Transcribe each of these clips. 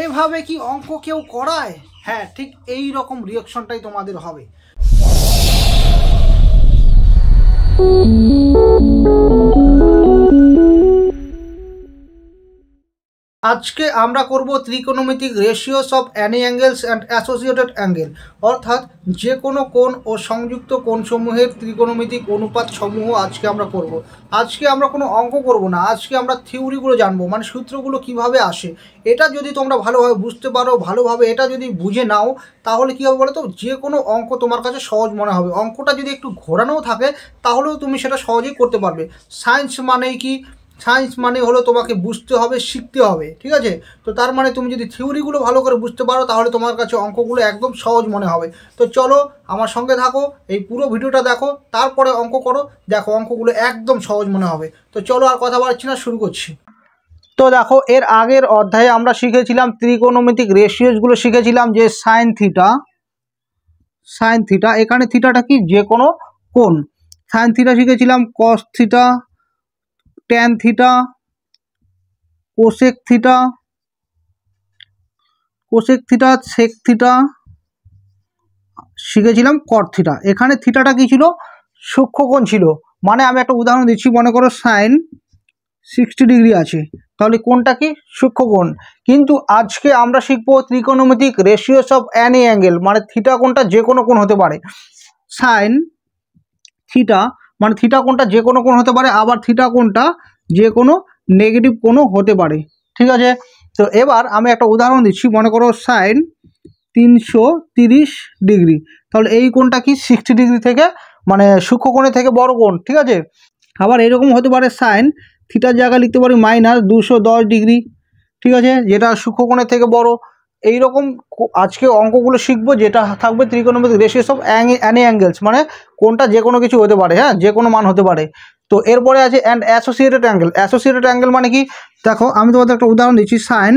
এভাবে কি অঙ্ক কেউ করায়? হ্যাঁ, ঠিক এই রকম রিয়াকশনটাই তোমাদের হবে। আজকে আমরা করব ত্রিকোণমিতিক ratios of Annie angles and associated angle, অর্থাৎ যে কোনো কোণ ও সংযুক্ত কোণসমূহের ত্রিকোণমিতিক অনুপাত সমূহ আজকে আমরা করব। আজকে আমরা কোনো অঙ্ক করব না, আজকে আমরা থিওরিগুলো জানবো, মানে সূত্রগুলো কিভাবে আসে। এটা যদি তোমরা ভালোভাবে বুঝতে পারো, ভালোভাবে এটা যদি বুঝে নাও, তাহলে কী হবে বলো তো, যে কোনো অঙ্ক তোমার কাছে সহজ মনে হবে। অঙ্কটা যদি একটু ঘোরানোও থাকে তাহলেও তুমি সেটা সহজেই করতে পারবে। সায়েন্স মানেই কি? সায়েন্স মানে হলো তোমাকে বুঝতে হবে, শিখতে হবে, ঠিক আছে? তো তার মানে তুমি যদি থিওরিগুলো ভালো করে বুঝতে পারো তাহলে তোমার কাছে অঙ্কগুলো একদম সহজ মনে হবে। তো চলো আমার সঙ্গে থাকো, এই পুরো ভিডিওটা দেখো, তারপরে অঙ্ক করো, দেখো অঙ্কগুলো একদম সহজ মনে হবে। তো চলো আর কথা বাড়ছি না, শুরু করছি। তো দেখো, এর আগের অধ্যায়ে আমরা শিখেছিলাম ত্রিকোণমিতিক রেশিওসগুলো শিখেছিলাম, যে সাইন থিটা, এখানে থিটাটা কি? যে কোনো কোণ। সাইন থিটা শিখেছিলাম, cos theta, tan theta, cosec theta, sec theta শিখেছিলাম, কট থিটা। এখানে থিটাটা কি ছিল? সূক্ষ্মকোণ ছিল। মানে আমি একটা উদাহরণ দিচ্ছি, মনে করো সাইন 60 ডিগ্রি আছে, তাহলে কোণটা কি? সূক্ষ্মকোণ। কিন্তু আজকে আমরা শিখবো ত্রিকোণমিতিক রেশিওস অফ অ্যানি অ্যাঙ্গেল, মানে থিটা কোণটা যে কোনো কোণ হতে পারে। সাইন থিটা মানে থিটা কোণটা যে কোনো কোণ হতে পারে, আবার থিটা কোণটা যে কোনো নেগেটিভ কোণও হতে পারে, ঠিক আছে? তো এবার আমি একটা উদাহরণ দিচ্ছি, মনে করো সাইন 330 ডিগ্রি, তাহলে এই কোণটা কি? 60 ডিগ্রি থেকে, মানে সূক্ষ্মকোণের থেকে বড় কোণ, ঠিক আছে? আবার এরকম হতে পারে সাইন থিটার জায়গায় লিখতে পারি -210 ডিগ্রি, ঠিক আছে, যেটা সূক্ষ্মকোণের থেকে বড়। এইরকম আজকে অঙ্কগুলো শিখবো, যেটা থাকবে ত্রিকোণমিতিক রেশিওস অফ অ্যানি অ্যাঙ্গেলস, মানে কোনটা যে কোনো কিছু হতে পারে, হ্যাঁ, যে কোনো মান হতে পারে। তো এরপরে আছে and associated angle. Associated angle মানে কি? দেখো আমি তোমাদের একটা উদাহরণ দিচ্ছি, সাইন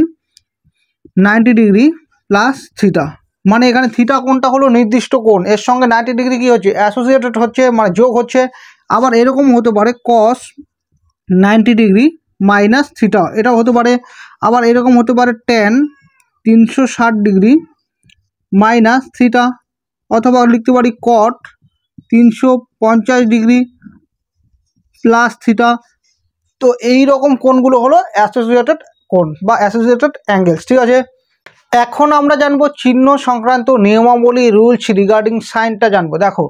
90 ডিগ্রি প্লাস থিটা, মানে এখানে থিটা কোণটা হলো নির্দিষ্ট কোণ, এর সঙ্গে 90 ডিগ্রি কি হচ্ছে? অ্যাসোসিয়েটেড হচ্ছে, মানে যোগ হচ্ছে। আবার এরকম হতে পারে কস 90 ডিগ্রি মাইনাস থিটা, এটাও হতে পারে। আবার এরকম হতে পারে ট্যান 360 ডিগ্রি মাইনাস থিটা, অথবা লিখতে পারি কট 350 ডিগ্রি প্লাস থিটা। তো এই রকম কোণগুলো হলো অ্যাসোসিয়েটেড কোণ বা অ্যাসোসিয়েটেড অ্যাঙ্গেলস, ঠিক আছে? এখন আমরা জানবো চিহ্ন সংক্রান্ত নিয়মাবলী, রুলস রিগার্ডিং সাইনটা জানবো। দেখো,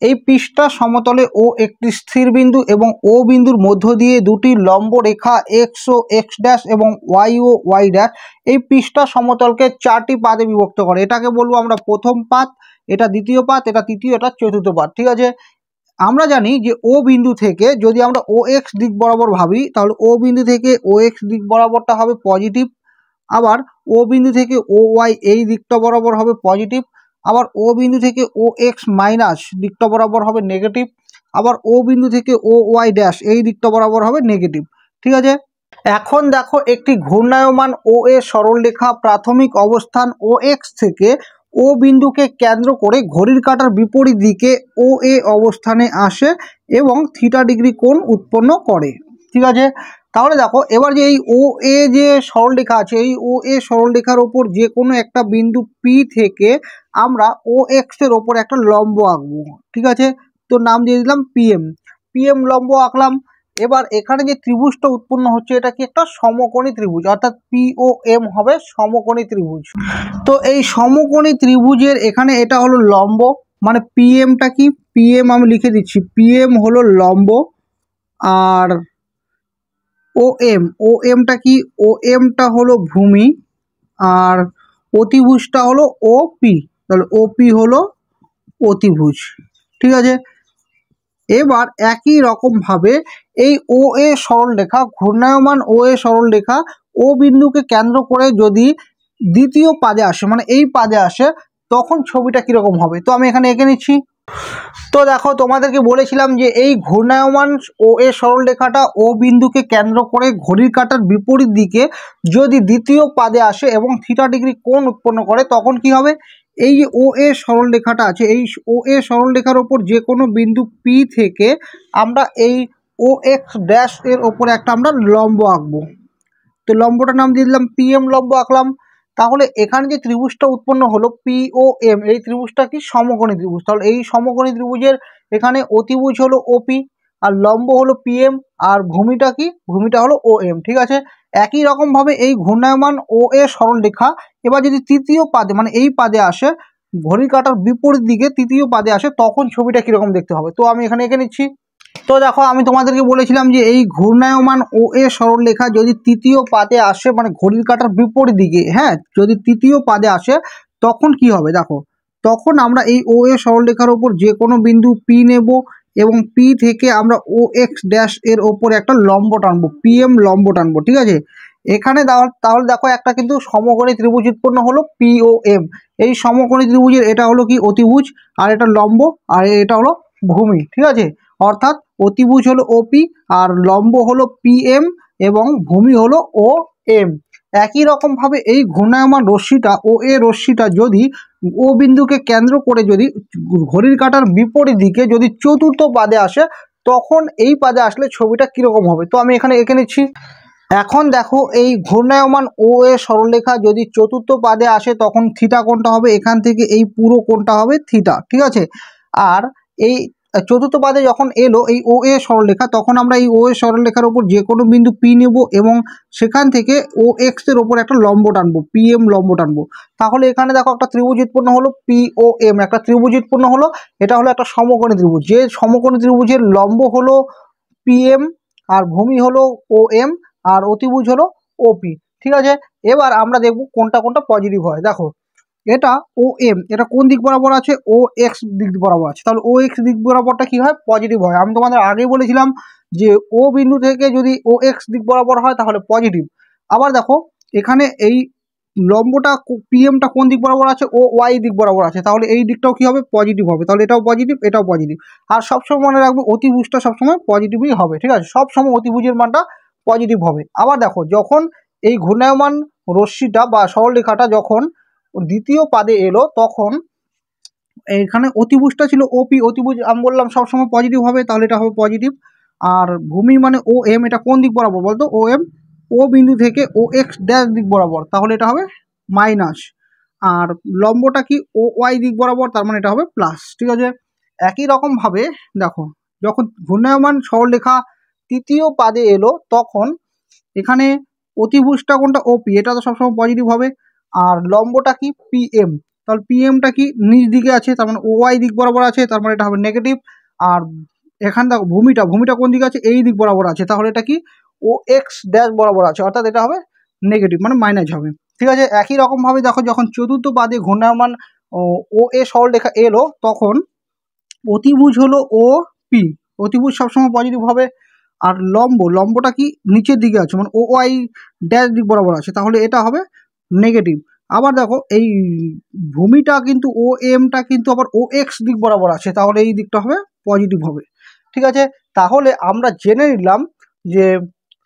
এই পৃষ্ঠা সমতলে ও একটি স্থির বিন্দু এবং ও বিন্দুর মধ্য দিয়ে দুটি লম্ব রেখা এক্স ও এক্স ড্যাশ এবং ওয়াই ও ওয়াই ড্যাশ এই পৃষ্ঠা সমতলকে 4টি পাদে বিভক্ত করে। এটাকে বলবো আমরা প্রথম পাদ, এটা দ্বিতীয় পাদ, এটা তৃতীয়, এটা চতুর্থ পাদ, ঠিক আছে? আমরা জানি যে ও বিন্দু থেকে যদি আমরা ও এক্স দিক বরাবর ভাবি, তাহলে ও বিন্দু থেকে ও এক্স দিক বরাবরটা হবে পজিটিভ। আবার ও বিন্দু থেকে ও ওয়াই এই দিকটা বরাবর হবে পজিটিভ। আবার ও বিন্দু থেকে ও এক্স মাইনাস দিকটা বরাবর হবে নেগেটিভ। আবার ও বিন্দু থেকে ও ওয়াই ড্যাশ এই দিকটা বরাবর হবে নেগেটিভ, ঠিক আছে? এখন দেখো, একটি ঘূর্ণায়মান ও এ সরলরেখা প্রাথমিক অবস্থান ও এক্স থেকে ও বিন্দুকে কেন্দ্র করে ঘড়ির কাঁটার বিপরীত দিকে ও এ অবস্থানে আসে এবং থিটা ডিগ্রি কোণ উৎপন্ন করে, ঠিক আছে? তাহলে দেখো, এবার যে এই ও এ যে সরলরেখা আছে, এই ও এ সরলরেখার ওপর যে কোনো একটা বিন্দু পি থেকে আমরা ও এক্স এর ওপর একটা লম্ব আঁকবো, ঠিক আছে? তো নাম দিয়ে দিলাম পিএম লম্ব আঁকলাম। এবার এখানে যে ত্রিভুজটা উৎপন্ন হচ্ছে, এটা কি? একটা সমকোণী ত্রিভুজ, অর্থাৎ পি ও এম হবে সমকোণী ত্রিভুজ। তো এই সমকোণী ত্রিভুজের এখানে এটা হলো লম্ব, মানে পিএমটা কি? পিএম আমি লিখে দিচ্ছি, পিএম হলো লম্ব। আর ও এমটা কি? ও এমটা হলো ভূমি। আর অতিভুজটা হলো ও পি, তাহলে ও পি হলো অতিভুজ, ঠিক আছে? এবার একই রকমভাবে এই ও এ সরলরেখা, ঘূর্ণায়মান ও এ সরলরেখা ও বিন্দুকে কেন্দ্র করে যদি দ্বিতীয় পাদে আসে, মানে এই পাদে আসে, তখন ছবিটা কীরকম হবে? তো আমি এখানে এঁকে নিচ্ছি। তো দেখো, তোমাদেরকে বলেছিলাম যে এই ঘূর্ণায়মান ও এ সরলরেখাটা ও বিন্দুকে কেন্দ্র করে ঘড়ির কাঁটার বিপরীত দিকে যদি দ্বিতীয় পাদে আসে এবং থিটা ডিগ্রি কোণ উৎপন্ন করে, তখন কি হবে? এই যে ও এ সরলরেখাটা আছে, এই ও এ সরলরেখার ওপর যে কোনো বিন্দু পি থেকে আমরা এই ও এক্স ড্যাশ এর ওপরে একটা আমরা লম্ব আঁকবো। তো তো লম্বটার নাম দিয়ে দিলাম PM লম্ব আঁকলাম। তাহলে এখানে যে ত্রিভুজটা উৎপন্ন হলো POM, এই ত্রিভুজটা কি সমকোণী ত্রিভুজ। তাহলে এই সমকোণী ত্রিভুজের এখানে অতিভুজ হলো OP, আর লম্ব হলো PM, আর ভূমিটা কি, ভূমিটা হলো OM। ঠিক আছে, একই রকমভাবে এই ঘূর্ণায়মান OA সরলরেখা এবার যদি তৃতীয় পাদে মানে এই পাদে আসে, ঘড়ির কাঁটার বিপরীত দিকে তৃতীয় পাদে আসে, তখন ছবিটা কীরকম দেখতে হবে। তো আমি এখানে এঁকে নিচ্ছি। তো দেখো, আমি তোমাদেরকে বলেছিলাম যে এই ঘূর্ণায়মান OA সরলরেখা যদি তৃতীয় পাদে আসে, মানে ঘড়ির কাঁটার বিপরীত দিকে, হ্যাঁ, যদি তৃতীয় পাদে আসে তখন কি হবে দেখো, তখন আমরা এই OA সরলরেখার ওপর যে কোনো বিন্দু P নেব এবং P থেকে আমরা OX ড্যাশ এর ওপর একটা লম্ব টানবো, PM লম্ব টানবো। ঠিক আছে, এখানে তাহলে দেখো একটা কিন্তু সমকোণী ত্রিভুজ উৎপন্ন হলো POM। এই সমকোণী ত্রিভুজের এটা হলো কি অতিভুজ, আর এটা লম্ব, আর এটা হলো ভূমি। ঠিক আছে, অর্থাৎ অতিভুজ হলো OP, আর লম্ব হলো PM, এবং ভূমি হলো OM। একই রকমভাবে এই ঘূর্ণায়মান রশ্মিটা OA রশ্মিটা যদি O বিন্দুকে কেন্দ্র করে যদি ঘড়ির কাঁটার বিপরীত দিকে যদি চতুর্থ পাদে আসে, তখন এই পাদে আসলে ছবিটা কীরকম হবে। তো আমি এখানে এঁকে নিচ্ছি। এখন দেখো, এই ঘূর্ণায়মান OA সরলরেখা যদি চতুর্থ পাদে আসে তখন থিটা কোণটা হবে, এখান থেকে এই পুরো কোণটা হবে থিটা। ঠিক আছে, আর এই চতুর্থ পাদে যখন এলো এই OA সরলরেখা, তখন আমরা এই OA সরলরেখার ওপর যে কোনো বিন্দু P নেব এবং সেখান থেকে OX এর ওপর একটা লম্ব টানবো, PM লম্ব টানবো। তাহলে এখানে দেখো একটা ত্রিভুজ উৎপন্ন হলো POM, একটা ত্রিভুজ উৎপন্ন হলো। এটা হলো একটা সমকোণী ত্রিভুজ, যে সমকোণী ত্রিভুজের লম্ব হলো PM, আর ভূমি হলো OM, আর অতিভুজ হলো OP। ঠিক আছে, এবার আমরা দেখব কোনটা কোনটা পজিটিভ হয়। দেখো, এটা OM, এটা কোন দিক বরাবর আছে, OX দিক বরাবর আছে। তাহলে OX দিক বরাবরটা কি হয়, পজিটিভ হয়। আমি তোমাদের আগেই বলেছিলাম যে O বিন্দু থেকে যদি OX দিক বরাবর হয় তাহলে পজিটিভ। আবার দেখো, এখানে এই লম্বটা PMটা কোন দিক বরাবর আছে, OY দিক বরাবর আছে, তাহলে এই দিকটাও কি হবে, পজিটিভ হবে। তাহলে এটাও পজিটিভ, এটাও পজিটিভ। আর সবসময় মনে রাখবে অতিভুজটা সবসময় পজিটিভই হবে। ঠিক আছে, সবসময় অতিভুজের মানটা পজিটিভ হবে। আবার দেখো, যখন এই ঘূর্ণায়মান রশ্মিটা বা সরলরেখাটা যখন দ্বিতীয় পাদে এলো, তখন এখানে অতিভুজটা ছিল OP, অতিভুজ আমি বললাম সবসময় পজিটিভ হবে, তাহলে এটা হবে পজিটিভ। আর ভূমি মানে OM, এটা কোন দিক বরাবর বলতো, OM, O বিন্দু থেকে OX ড্যাশ দিক বরাবর, তাহলে এটা হবে মাইনাস। আর লম্বটা কি, OY দিক বরাবর, তার মানে এটা হবে প্লাস। ঠিক আছে, একই রকমভাবে দেখো, যখন ঘূর্ণায়মান সরলরেখা তৃতীয় পাদে এলো, তখন এখানে অতিভুজটা কোনটা, OP, এটা তো সবসময় পজিটিভ হবে। আর লম্বটা কি, PM, তাহলে PMটা কি নিচ দিকে আছে, তার মানে OY দিক বরাবর আছে, তার মানে এটা হবে নেগেটিভ। আর এখানে দেখো ভূমিটা কোন দিকে আছে, এই দিক বরাবর আছে, তাহলে এটা কি OX ড্যাশ বরাবর আছে, অর্থাৎ এটা হবে নেগেটিভ, মানে মাইনাস হবে। ঠিক আছে, একই রকমভাবে দেখো, যখন চতুর্থ পাদে ঘূর্ণায়মান OA সরলরেখা এলো, তখন অতিভুজ হলো OP, অতিভুজ সবসময় পজিটিভ হবে। আর লম্বটা কি নিচের দিকে আছে, মানে OY ড্যাশ দিক বরাবর আছে, তাহলে এটা হবে নেগেটিভ। আবার দেখো, এই ভূমিটা কিন্তু OMটা কিন্তু আবার OX দিক বরাবর আছে, তাহলে এই দিকটা হবে পজিটিভ হবে। ঠিক আছে, তাহলে আমরা জেনে নিলাম যে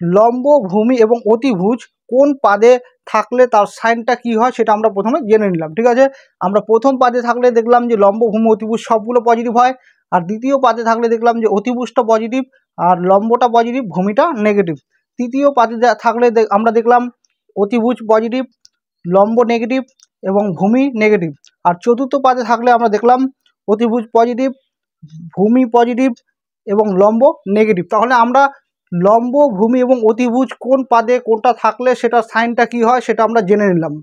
লম্ব, ভূমি এবং অতিভুজ কোন পাদে থাকলে তার সাইনটা কি হয়, সেটা আমরা প্রথমে জেনে নিলাম। ঠিক আছে, আমরা প্রথম পাদে থাকলে দেখলাম যে লম্ব, ভূমি, অতিভুজ সবগুলো পজিটিভ হয়। আর দ্বিতীয় পাদে থাকলে দেখলাম যে অতিভুজটা পজিটিভ, আর লম্বটা পজিটিভ, ভূমিটা নেগেটিভ। তৃতীয় পাদে থাকলে আমরা দেখলাম অতিভুজ পজিটিভ, লম্ব নেগেটিভ এবং ভূমি নেগেটিভ। আর চতুর্থ পাদে থাকলে আমরা দেখলাম অতিভুজ পজিটিভ, ভূমি পজিটিভ এবং লম্ব নেগেটিভ। তাহলে আমরা লম্ব, ভূমি এবং অতিভুজ কোন পাদে কোনটা থাকলে সেটা সাইনটা কি হয় সেটা আমরা জেনে নিলাম।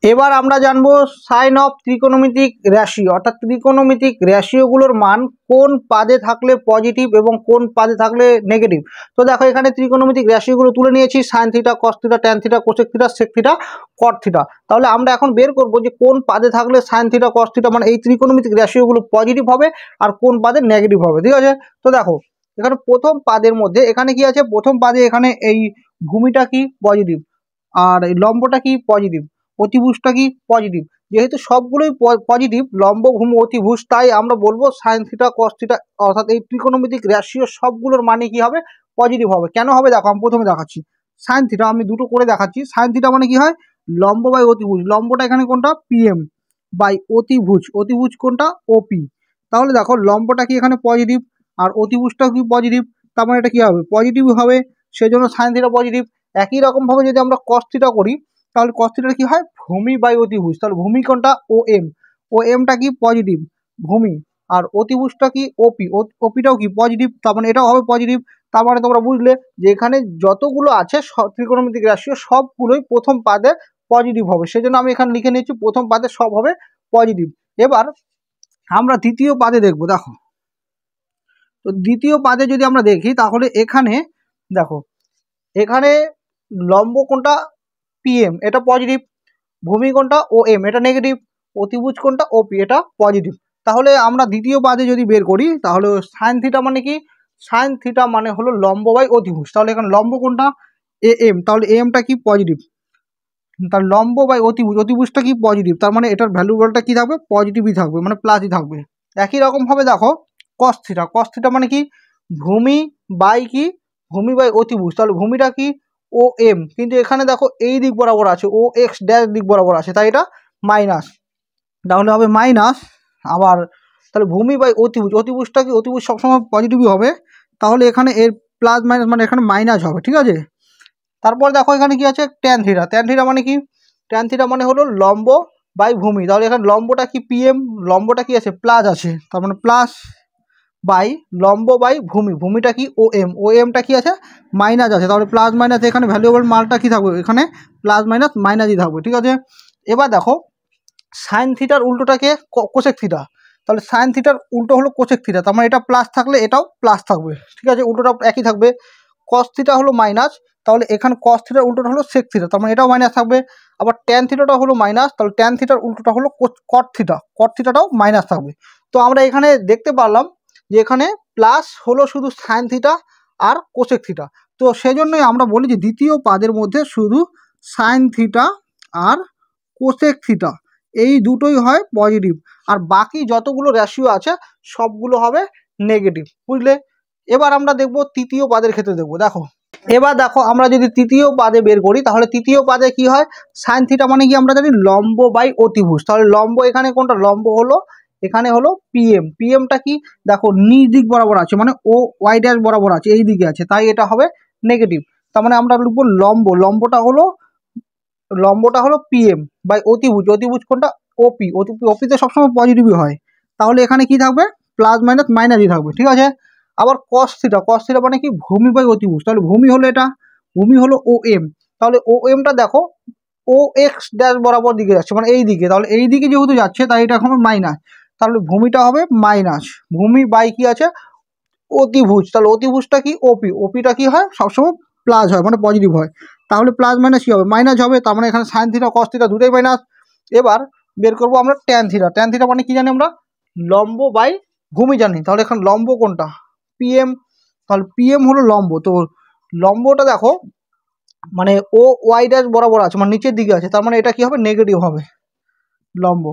এবার আমরা জানবো সাইন অফ ত্রিকোণমিতিক রেশিও, অর্থাৎ ত্রিকোণমিতিক রেশিওগুলোর মান কোন পাদে থাকলে পজিটিভ এবং কোন পাদে থাকলে নেগেটিভ। তো দেখো, এখানে ত্রিকোণমিতিক রেশিওগুলো তুলে নিয়েছি, sine theta, cos theta, tan theta, cosec theta, sec theta, cot theta. তাহলে আমরা এখন বের করব যে কোন পাদে থাকলে সাইন থিটা, কস থিটা, মানে এই ত্রিকোণমিতিক রেশিওগুলো পজিটিভ হবে আর কোন পাদে নেগেটিভ হবে। ঠিক আছে, তো দেখো, এখানে প্রথম পাদের মধ্যে এখানে কি আছে, প্রথম পাদে এখানে এই ভূমিটা কি পজিটিভ, আর এই লম্বটা কি পজিটিভ, অতিভুজটা কি পজিটিভ। যেহেতু সবগুলোই পজিটিভ, লম্ব, ভূমি, অতিভুজ, তাই আমরা বলবো সাইন থিটা, কস থিটা, অর্থাৎ এই ত্রিকোণমিতিক রেশিও সবগুলোর মানে কি হবে, পজিটিভ হবে। কেন হবে দেখো, আমি প্রথমে দেখাচ্ছি। সাইন থিটা আমি দুটো করে দেখাচ্ছি। সাইন থিটা মানে কি হয়, লম্ব বাই অতিভুজ, লম্বটা এখানে কোনটা PM, বাই অতিভুজ কোনটা OP। তাহলে দেখো, লম্বটা কি এখানে পজিটিভ আর অতিভুজটাও কি পজিটিভ, তার মানে এটা কি হবে, পজিটিভ হবে, সেজন্য সাইন থিটা পজিটিভ। একই রকমভাবে যদি আমরা কস থিটা করি তাহলে কস থিটার কী হয় ভূমি বাই অতিভুজ, তাহলে ভূমি কোণটা ও এম, ও এমটা কি পজিটিভ ভূমি, আর অতিভুজটা কি ওপি, ওপিটাও কি পজিটিভ, তার মানে এটাও হবে পজিটিভ। তার মানে তোমরা বুঝলে যে এখানে যতগুলো আছে ত্রিকোণমিতিক রাশিও সবগুলোই প্রথম পাদে পজিটিভ হবে, সেজন্য আমি এখানে লিখে নিয়েছি প্রথম পাদে সব হবে পজিটিভ। এবার আমরা দ্বিতীয় পাদে দেখব, দেখো তো দ্বিতীয় পাদে যদি আমরা দেখি তাহলে এখানে দেখো এখানে লম্ব কোণটা পিএম এটা পজিটিভ, ভূমি কোণটা ও এম এটা নেগেটিভ, অতিভুজ কোণটা ওপি এটা পজিটিভ। তাহলে আমরা দ্বিতীয় পাদে যদি বের করি তাহলে সাইন থিটা মানে কি, সাইন থিটা মানে হলো লম্ব বাই অতিভুজ, তাহলে এখানে লম্ব কোণটা এ এম, তাহলে এমটা কি পজিটিভ, তার লম্ব বাই অতিভুজ, অতিভুজটা কি পজিটিভ, তার মানে এটার ভ্যালুবলটা কি থাকবে পজিটিভই থাকবে মানে প্লাসই থাকবে। একই রকমভাবে দেখো কস থিটা, কস থিটা মানে কি ভূমি বাই কি ভূমি বাই অতিভুজ, তাহলে ভূমিটা কি ও এম, কিন্তু এখানে দেখো এই দিক বরাবর আছে ও এক্স ড্যাশ দিক বরাবর আছে তাই এটা মাইনাস, তাহলে হবে মাইনাস। আবার তাহলে ভূমি বাই অতিভুজ, অতিভুজটা কি অতিভুজ সবসময় পজিটিভই হবে, তাহলে এখানে এর প্লাস মাইনাস মানে এখানে মাইনাস হবে, ঠিক আছে। তারপর দেখো এখানে কি আছে ট্যান থিটা, ট্যান থিটা মানে কি ট্যান থিটা মানে হলো লম্ব বাই ভূমি, তাহলে এখানে লম্বটা কি পিএম, লম্বটা কি আছে প্লাস আছে, তার মানে প্লাস বাই লম্ব বাই ভূমি, ভূমিটা কি ও এম, ও এমটা কি আছে মাইনাস আছে, তাহলে প্লাস মাইনাস এখানে ভ্যালুয়েবল মালটা কি থাকবে এখানে প্লাস মাইনাস মাইনাসই থাকবে, ঠিক আছে। এবার দেখো সাইন থিটার উল্টোটাকে কোসেক থিটা, তাহলে সাইন থিটার উল্টো হলো কোসেক থিটা, তার মানে এটা প্লাস থাকলে এটাও প্লাস থাকবে, ঠিক আছে, উল্টোটা একই থাকবে। কস থিটা হলো মাইনাস, তাহলে এখানে কস থিটার উল্টোটা হলো সেক থিটা, তার মানে এটাও মাইনাস থাকবে। আবার ট্যান থিটাটা হলো মাইনাস, তাহলে ট্যান থিটার উল্টোটা হলো কট থিটা, কট থিটাটাও মাইনাস থাকবে। তো আমরা এখানে দেখতে পারলাম যে এখানে প্লাস হলো শুধু সাইন থিটা আর কোসেক থিটা, তো সেজন্যই আমরা বলি যে দ্বিতীয় পাদের মধ্যে শুধু সাইন থিটা আর কোসেক থিটা এই দুটোই হয় পজিটিভ, আর বাকি যতগুলো রেশিও আছে সবগুলো হবে নেগেটিভ, বুঝলে। এবার আমরা দেখব তৃতীয় পাদের ক্ষেত্রে দেখব, দেখো এবার দেখো আমরা যদি তৃতীয় পাদে বের করি তাহলে তৃতীয় পাদে কি হয় সাইন থিটা মানে কি আমরা জানি লম্ব বাই অতিভুজ, তাহলে লম্ব এখানে কোনটা লম্ব হলো এখানে হলো পিএম, পিএমটা কি দেখো নিচ দিক বরাবর আছে মানে ও ওয়াই ড্যাশ বরাবর আছে এই দিকে আছে তাই এটা হবে নেগেটিভ, তার মানে আমরা লিখবো লম্ব, লম্বটা হলো পিএম বাই অতিভুজ, অতিভুজ কোনটা ওপি, ওপিতে সবসময় পজিটিভই হয়, তাহলে এখানে কি থাকবে প্লাস মাইনাস মাইনাসই থাকবে, ঠিক আছে। আবার কস থিটা, কস থিটা মানে কি ভূমি বাই অতিভুজ, তাহলে ভূমি হলো এটা, ভূমি হলো ও এম, তাহলে ও এমটা দেখো ও এক্স ড্যাশ বরাবর দিকে যাচ্ছে মানে এই দিকে, তাহলে এই দিকে যেহেতু যাচ্ছে তাই এটা হবে মাইনাস, তাহলে ভূমিটা হবে মাইনাস, ভূমি বাই কি আছে অতিভুজ, তাহলে অতিভুজটা কি ওপি, ওপিটা কি হয় সবসময় প্লাস হয় মানে পজিটিভ হয়, তাহলে প্লাস মাইনাস কী হবে মাইনাস হবে, তার মানে এখানে সাইন থিটা কস থিটা দুটোই মাইনাস। এবার বের করবো আমরা ট্যান থিটা, ট্যান থিটা মানে কি জানি আমরা লম্ব বাই ভূমি জানি, তাহলে এখানে লম্ব কোনটা পিএম, তাহলে পিএম হলো লম্ব, তো লম্বটা দেখো মানে ও ওয়াই ড্যাশ বরাবর আছে মানে নিচের দিকে আছে, তার মানে এটা কি হবে নেগেটিভ হবে লম্ব,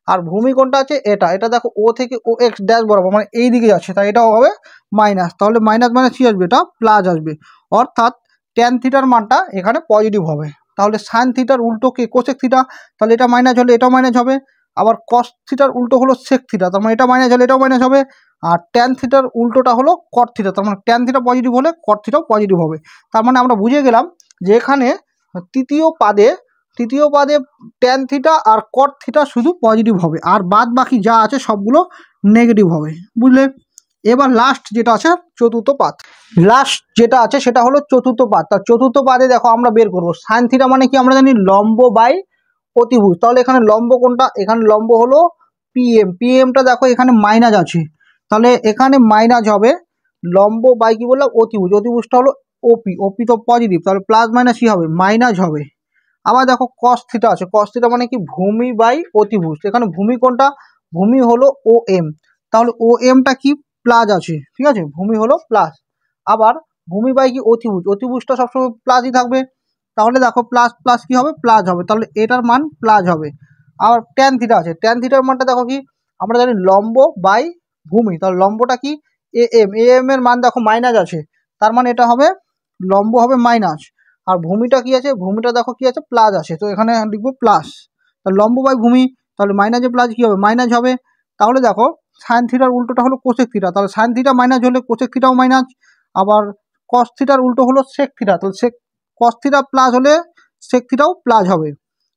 আর ভূমি কোনটা আছে এটা, এটা দেখো ও থেকে ও এক্স ড্যাশ বরাবর মানে এই দিকে যাচ্ছে তাই এটাও হবে মাইনাস, তাহলে মাইনাস মাইনাস কী আসবে এটা প্লাস আসবে, অর্থাৎ ট্যান থিটার মানটা এখানে পজিটিভ হবে। তাহলে সাইন থিটার উল্টো কে কোসেক থিটা, তাহলে এটা মাইনাস হলে এটাও মাইনাস হবে, আবার কস থিটার উল্টো হলো সেক থিটা, তার মানে এটা মাইনাস হলে এটাও মাইনাস হবে, আর ট্যান থিটার উল্টোটা হলো কট থিটা, তার মানে ট্যান থিটা পজিটিভ হলে কট থিটাও পজিটিভ হবে। তার মানে আমরা বুঝে গেলাম যে এখানে তৃতীয় পাদে ট্যান থিটা আর কট থিটা শুধু পজিটিভ হবে, আর বাদ বাকি যা আছে সবগুলো নেগেটিভ হবে, বুঝলে। এবার লাস্ট যেটা আছে চতুর্থ পাদ, লাস্ট যেটা আছে সেটা হলো চতুর্থ পাদ, তার চতুর্থ পাদে দেখো আমরা বের করবো সাইন থিটা মানে কি আমরা জানি লম্ব বাই অতিভুজ, তাহলে এখানে লম্ব কোনটা এখানে লম্ব হলো পিএম, পিএমটা দেখো এখানে মাইনাস আছে তাহলে এখানে মাইনাস হবে, লম্ব বাই কি বললাম অতিভুজ, অতিভুজটা হলো ওপি, ওপি তো পজিটিভ তাহলে প্লাস মাইনাস কি হবে মাইনাস হবে। আবার দেখো কস থিটা আছে, কস থিটা মানে কি ভূমি বাই অতিভুজ, এখানে ভূমি কোনটা ভূমি হলো ও এম, তাহলে ও এমটা কি প্লাস আছে, ঠিক আছে, ভূমি হলো প্লাস, আবার ভূমি বাই কি অতিভুজ, অতিভুজটা সবসময় প্লাসই থাকবে, তাহলে দেখো প্লাস প্লাস কি হবে প্লাস হবে, তাহলে এটার মান প্লাস হবে। আবার ট্যান থিটা আছে, ট্যান থিটার মানটা দেখো কি আমরা জানি লম্ব বাই ভূমি, তাহলে লম্বটা কি এ এম এর মান দেখো মাইনাস আছে, তার মানে এটা হবে লম্ব হবে মাইনাস, আর ভূমিটা কি আছে ভূমিটা দেখো কি আছে প্লাস আছে, তো এখানে লিখবো প্লাস, তাহলে লম্ব বাই ভূমি, তাহলে মাইনাসে প্লাস কী হবে মাইনাস হবে। তাহলে দেখো সাইন থিটার উল্টোটা হলো কোসেক থিটা, তাহলে সাইন থিটা মাইনাস হলে কোসেক থিটাও মাইনাস, আবার কস থিটার উল্টো হলো সেক থিটা, তাহলে সেক কস থিটা প্লাস হলে সেক থিটাও প্লাস হবে,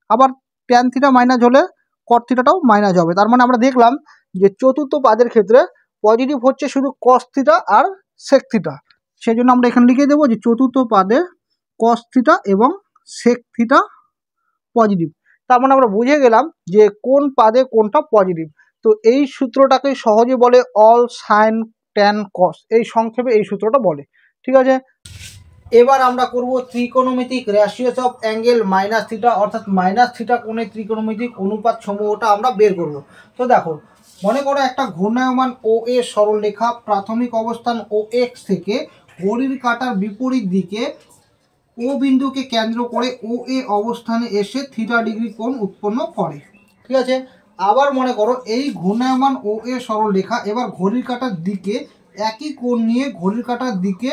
আবার ট্যান থিটা মাইনাস হলে কট থিটাটাও মাইনাস হবে। তার মানে আমরা দেখলাম যে চতুর্থ পাদের ক্ষেত্রে পজিটিভ হচ্ছে শুধু কস থিটা আর সেক থিটা, সেই জন্য আমরা এখানে লিখে দেবো যে চতুর্থ পাদে কস থিটা এবং সেক থিটা পজিটিভ। তার মানে আমরা বুঝে গেলাম যে কোন পাদে কোনটা পজিটিভ। তো এই সূত্রটাকে সহজে বলে অল সাইন ট্যান কস, এই সংক্ষেপে এই সূত্রটা বলে। ঠিক আছে, এবার আমরা করব ত্রিকোণমিতিক ratios of angle minus theta, অর্থাৎ মাইনাস থিটা কোণের ত্রিকোণমিতিক অনুপাত সমূহটা আমরা বের করব। তো দেখো, মনে করো একটা ঘূর্ণায়মান ও এ সরলরেখা প্রাথমিক অবস্থান ও এক্স থেকে ঘড়ির কাঁটার বিপরীত দিকে ও বিন্দুকে কেন্দ্র করে ও এ অবস্থানে এসে থিটা ডিগ্রি কোণ উৎপন্ন করে। ঠিক আছে, আবার মনে করো এই ঘূর্ণায়মান ও এ সরলরেখা এবার ঘড়ির কাঁটার দিকে একই কোণ নিয়ে ঘড়ির কাঁটার দিকে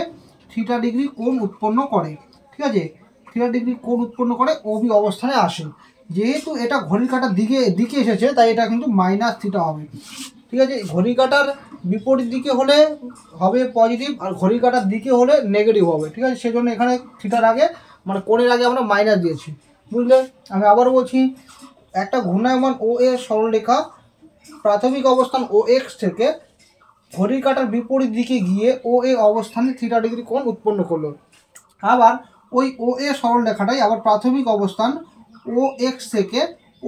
থিটা ডিগ্রি কোণ উৎপন্ন করে। ঠিক আছে, থিটা ডিগ্রি কোণ উৎপন্ন করে ও বি অবস্থানে আসে। যেহেতু এটা ঘড়ির কাঁটার দিকে এসেছে তাই এটা কিন্তু মাইনাস থিটা হবে। ঠিক আছে, ঘড়ির কাঁটার বিপরীত দিকে হলে হবে পজিটিভ আর ঘড়ির কাঁটার দিকে হলে নেগেটিভ হবে। ঠিক আছে, সেজন্য এখানে থিটার আগে মানে কোণের আগে আমরা মাইনাস দিয়েছি, বুঝলে। আমি আবার বলছি, একটা ঘূর্ণায়মান ও এর সরলরেখা প্রাথমিক অবস্থান ও এক্স থেকে ঘড়ির কাঁটার বিপরীত দিকে গিয়ে ও এ অবস্থানে থিটা ডিগ্রি কোণ উৎপন্ন করলো। আবার ওই ও এ সরলরেখাটাই আবার প্রাথমিক অবস্থান ও এক্স থেকে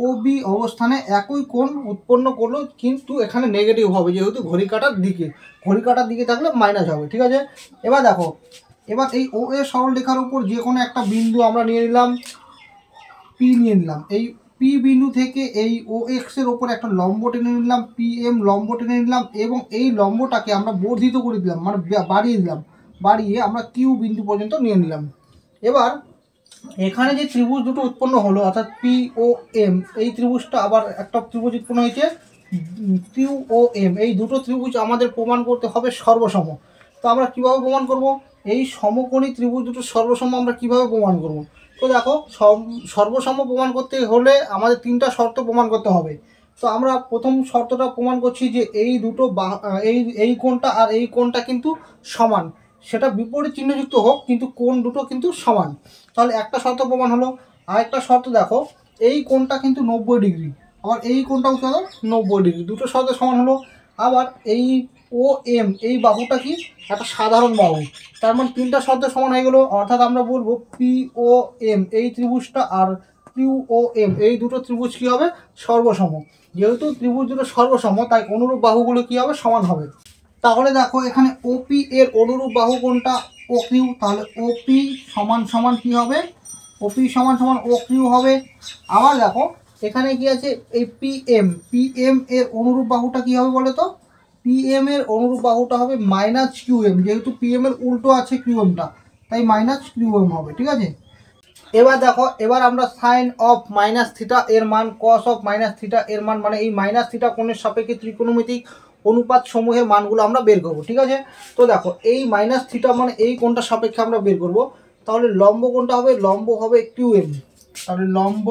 ও বি অবস্থানে একই কোণ উৎপন্ন করলো, কিন্তু এখানে নেগেটিভ হবে যেহেতু ঘড়ি কাটার দিকে থাকলে মাইনাস হবে। ঠিক আছে, এবার দেখো, এবার এই ও এ সরলরেখার উপর যে কোনো একটা বিন্দু আমরা নিয়ে নিলাম, পি নিয়ে নিলাম। এই পি বিন্দু থেকে এই ও এক্স এর ওপর একটা লম্ব টেনে নিলাম, পি এম লম্ব টেনে নিলাম এবং এই লম্বটাকে আমরা বর্ধিত করে দিলাম, মানে বাড়িয়ে দিলাম, বাড়িয়ে আমরা কিউ বিন্দু পর্যন্ত নিয়ে নিলাম। এবার এখানে যে ত্রিভুজ দুটো উৎপন্ন হলো অর্থাৎ পি ও এম, এই ত্রিভুজটা আবার একটা ত্রিভুজ উৎপন্ন হয়েছে কিউ ও এম, এই দুটো ত্রিভুজ আমাদের প্রমাণ করতে হবে সর্বসম। তো আমরা কিভাবে প্রমাণ করব? এই সমকোণী ত্রিভুজ দুটো সর্বসম আমরা কিভাবে প্রমাণ করব? তো দেখো, সর্বসম প্রমাণ করতে হলে আমাদের তিনটা শর্ত প্রমাণ করতে হবে। তো আমরা প্রথম শর্তটা প্রমাণ করছি যে এই দুটো এই কোণটা আর এই কোণটা কিন্তু সমান, সেটা বিপরীত চিহ্নযুক্ত হোক কিন্তু কোণ দুটো কিন্তু সমান। তাহলে একটা শর্ত প্রমাণ হলো। আরেকটা শর্ত দেখো, এই কোণটা কিন্তু 90 ডিগ্রি, আবার এই কোণটাও কত 90 ডিগ্রি, দুটো শর্ত সমান হলো। আবার এই ও এম এই বাহুটা কি একটা সাধারণ বাহু, তার মানে তিনটা শর্ত সমান হয়ে গেলো। অর্থাৎ আমরা বলবো পি ও এম এই ত্রিভুজটা আর কিউ ও এম এই দুটো ত্রিভুজ কি হবে? সর্বসম। যেহেতু ত্রিভুজ দুটো সর্বসম তাই অনুরূপ বাহুগুলো কি হবে? সমান হবে। তাহলে দেখো এখানে ওপি এর অনুরূপ বাহু কোনটা? O Q. তাহলে ওপি সমান সমান কি হবে? ওপি সমান সমান ও কিউ হবে। আবার দেখো এখানে কি আছে? এই পিএম এর অনুরূপ বাহুটা কি হবে বলো তো? পিএম এর অনুরূপ বাহুটা হবে মাইনাস কিউএম, যেহেতু পিএম এর উল্টো আছে কিউএমটা, তাই মাইনাস কিউএম হবে। ঠিক আছে, এবার দেখো, এবার আমরা সাইন অফ মাইনাস থিটা এর মান, কস অফ মাইনাস থিটা এর মান, মানে এই মাইনাস থিটা কোণের সাপেক্ষে ত্রিকোণমিতিক অনুপাত সমূহের মানগুলো আমরা বের করব। ঠিক আছে, তো দেখো এই মাইনাস থিটা মানে এই কোণটা সাপেক্ষে আমরা বের করব। তাহলে লম্ব কোণটা হবে, লম্ব হবে কিউএম, তাহলে লম্ব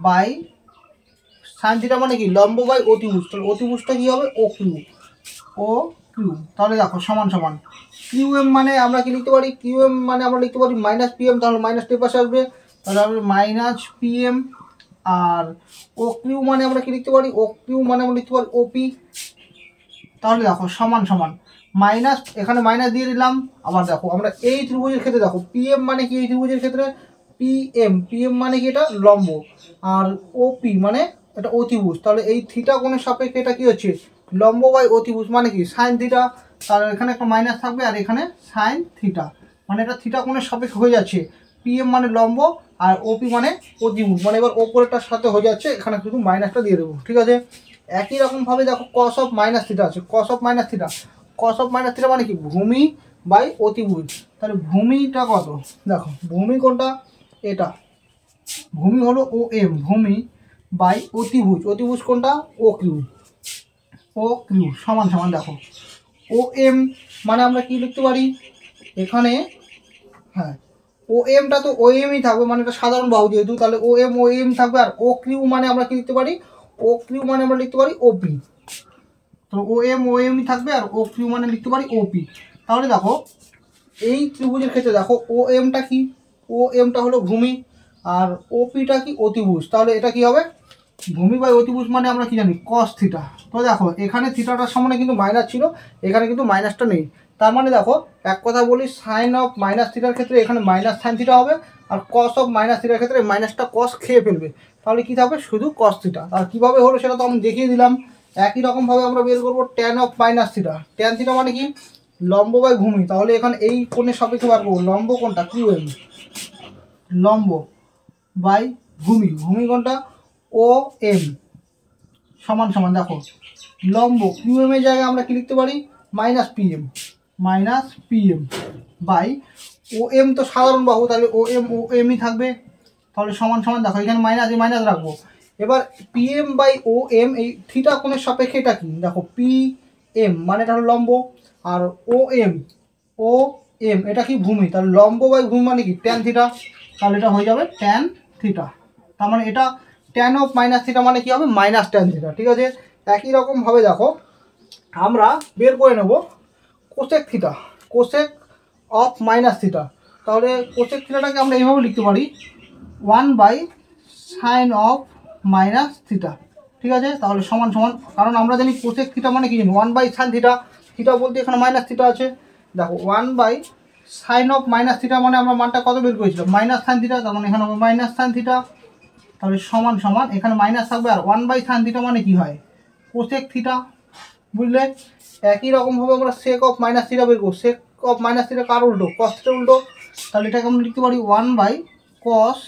বাই সাইন থিটা মানে কি? লম্ব বাই অতিভুজ, তাহলে অতিভুজটা কি হবে? ও কিউ, ও কিউ। তাহলে দেখো সমান সমান কিউএম মানে আমরা কি লিখতে পারি? কিউএম মানে আমরা লিখতে পারি মাইনাস পিএম, তাহলে মাইনাস টের পাশে আসবে, তাহলে আমরা মাইনাস পিএম। আর ও কিউ মানে আমরা কি লিখতে পারি? ও কিউ মানে আমরা লিখতে পারি ওপি। তাহলে দেখো সমান সমান মাইনাস, এখানে মাইনাস দিয়ে দিলাম। আবার দেখো আমরা এই ত্রিভুজের ক্ষেত্রে দেখো পিএম মানে কি? এই ত্রিভুজের ক্ষেত্রে পিএম মানে কি? এটা লম্ব। আর ওপি মানে এটা অতিভুজ, তাহলে এই থিটা কোণের সাপেক্ষে এটা কি হচ্ছে? লম্ব বাই অতিভুজ মানে কি? Sine theta. তাহলে এখানে একটা মাইনাস থাকবে আর এখানে সাইন থিটা, মানে এটা থিটা কোণের সাপেক্ষে হয়ে যাচ্ছে। পিএম মানে লম্ব আর ওপি মানে অতিভুজ, মানে এবার ওপরেরটার সাথে হয়ে যাচ্ছে, এখানে শুধু মাইনাসটা দিয়ে দেবো। ঠিক আছে, একই রকমভাবে দেখো কস অফ মাইনাস থিটা আছে, cos of minus theta, cos of minus theta মানে কি? ভূমি বাই অতিভুজ। তাহলে ভূমিটা কত? দেখো ভূমি কোনটা? এটা ভূমি হলো ও এম, ভূমি বাই অতিভুজ, অতিভুজ কোনটা? ও কিউ, ও কিউ সমান সমান দেখো ও এম মানে আমরা কি লিখতে পারি এখানে? হ্যাঁ, ও এমটা তো ও এমই থাকবে, মানে এটা সাধারণ বাহু যেহেতু, তাহলে ও এম থাকবে। আর ও কিউ মানে আমরা কি লিখতে পারি? ও কিউ মানে আমরা লিখতে পারি ওপি। তো ও এমই থাকবে আর ও কিউ মানে লিখতে পারি ওপি। তাহলে দেখো এই ত্রিভুজের ক্ষেত্রে দেখো ও এমটা কি? ও এমটা হলো ভূমি আর ওপিটা কি অতিভুজ, তাহলে এটা কি হবে ভূমি বাই অতিভুজ মানে আমরা কি জানি কস থিটা। তো দেখো এখানে থিটাটার সামনে কিন্তু মাইনাস ছিল, এখানে কিন্তু মাইনাসটা নেই, তার মানে দেখো এক কথা বলি সাইন অফ মাইনাস থিটার ক্ষেত্রে এখানে মাইনাস সাইন থিটা হবে, আর কস অফ মাইনাস থিটার ক্ষেত্রে মাইনাসটা কস খেয়ে ফেলবে, তাহলে কী থাকবে শুধু কস থিটা। আর কীভাবে হলো সেটা তো আমি দেখিয়ে দিলাম। একই রকমভাবে আমরা বের করবো tan of minus theta. Tan theta মানে কি লম্ব বাই ভূমি, তাহলে এখানে এই কোণের সাপেক্ষে বার করবো লম্ব কোণটা কিউ এম, লম্ব বাই ভূমি, ভূমি কোণটা ও এম সমান সমান দেখো লম্ব কিউ এম এর জায়গায় আমরা কি লিখতে পারি minus PM by O M তো সাধারণ বাহু, তাহলে ও এমই থাকবে, তাহলে সমান সমান দেখো এখানে মাইনাস মাইনাস রাখবো। এবার পিএম বাই ও এম এই থিটা কোণের সাপেক্ষে এটা কি দেখো পি এম মানে এটা হলো লম্ব, আর ও এম এটা কি ভূমি, তাহলে লম্ব বাই ভূমি মানে কি ট্যান থিটা, তাহলে এটা হয়ে যাবে ট্যান থিটা। তার মানে এটা ট্যান অফ মাইনাস থিটা মানে কি হবে মাইনাস ট্যান থিটা, ঠিক আছে। একই রকমভাবে দেখো আমরা বের করে নেব cosec theta, cosec of minus theta, তাহলে কোসেক থিটাটাকে আমরা এইভাবে লিখতে পারি 1/sin অফ মাইনাস থিটা, ঠিক আছে। তাহলে সমান সমান, কারণ আমরা জানি কোসেক থিটা মানে কি জানি 1/sin থিটা, থিটা বলতে এখানে মাইনাস থিটা আছে, দেখো 1/sin অফ মাইনাস থিটা মানে আমরা মানটা কত বের করেছিলাম মাইনাস সাইন থিটা, তার মানে এখানে হবে মাইনাস সাইন থিটা, তাহলে সমান সমান এখানে মাইনাস থাকবে, আর 1/sin থিটা মানে কি হয় কোসেক থিটা, বুঝলে। একই রকমভাবে আমরা সেক অফ মাইনাস থিটা বের করবো, সেক অফ মাইনাস থিটা কার উল্টো কস থিটা উল্টো, তাহলে এটাকে আমরা লিখতে পারি 1/cos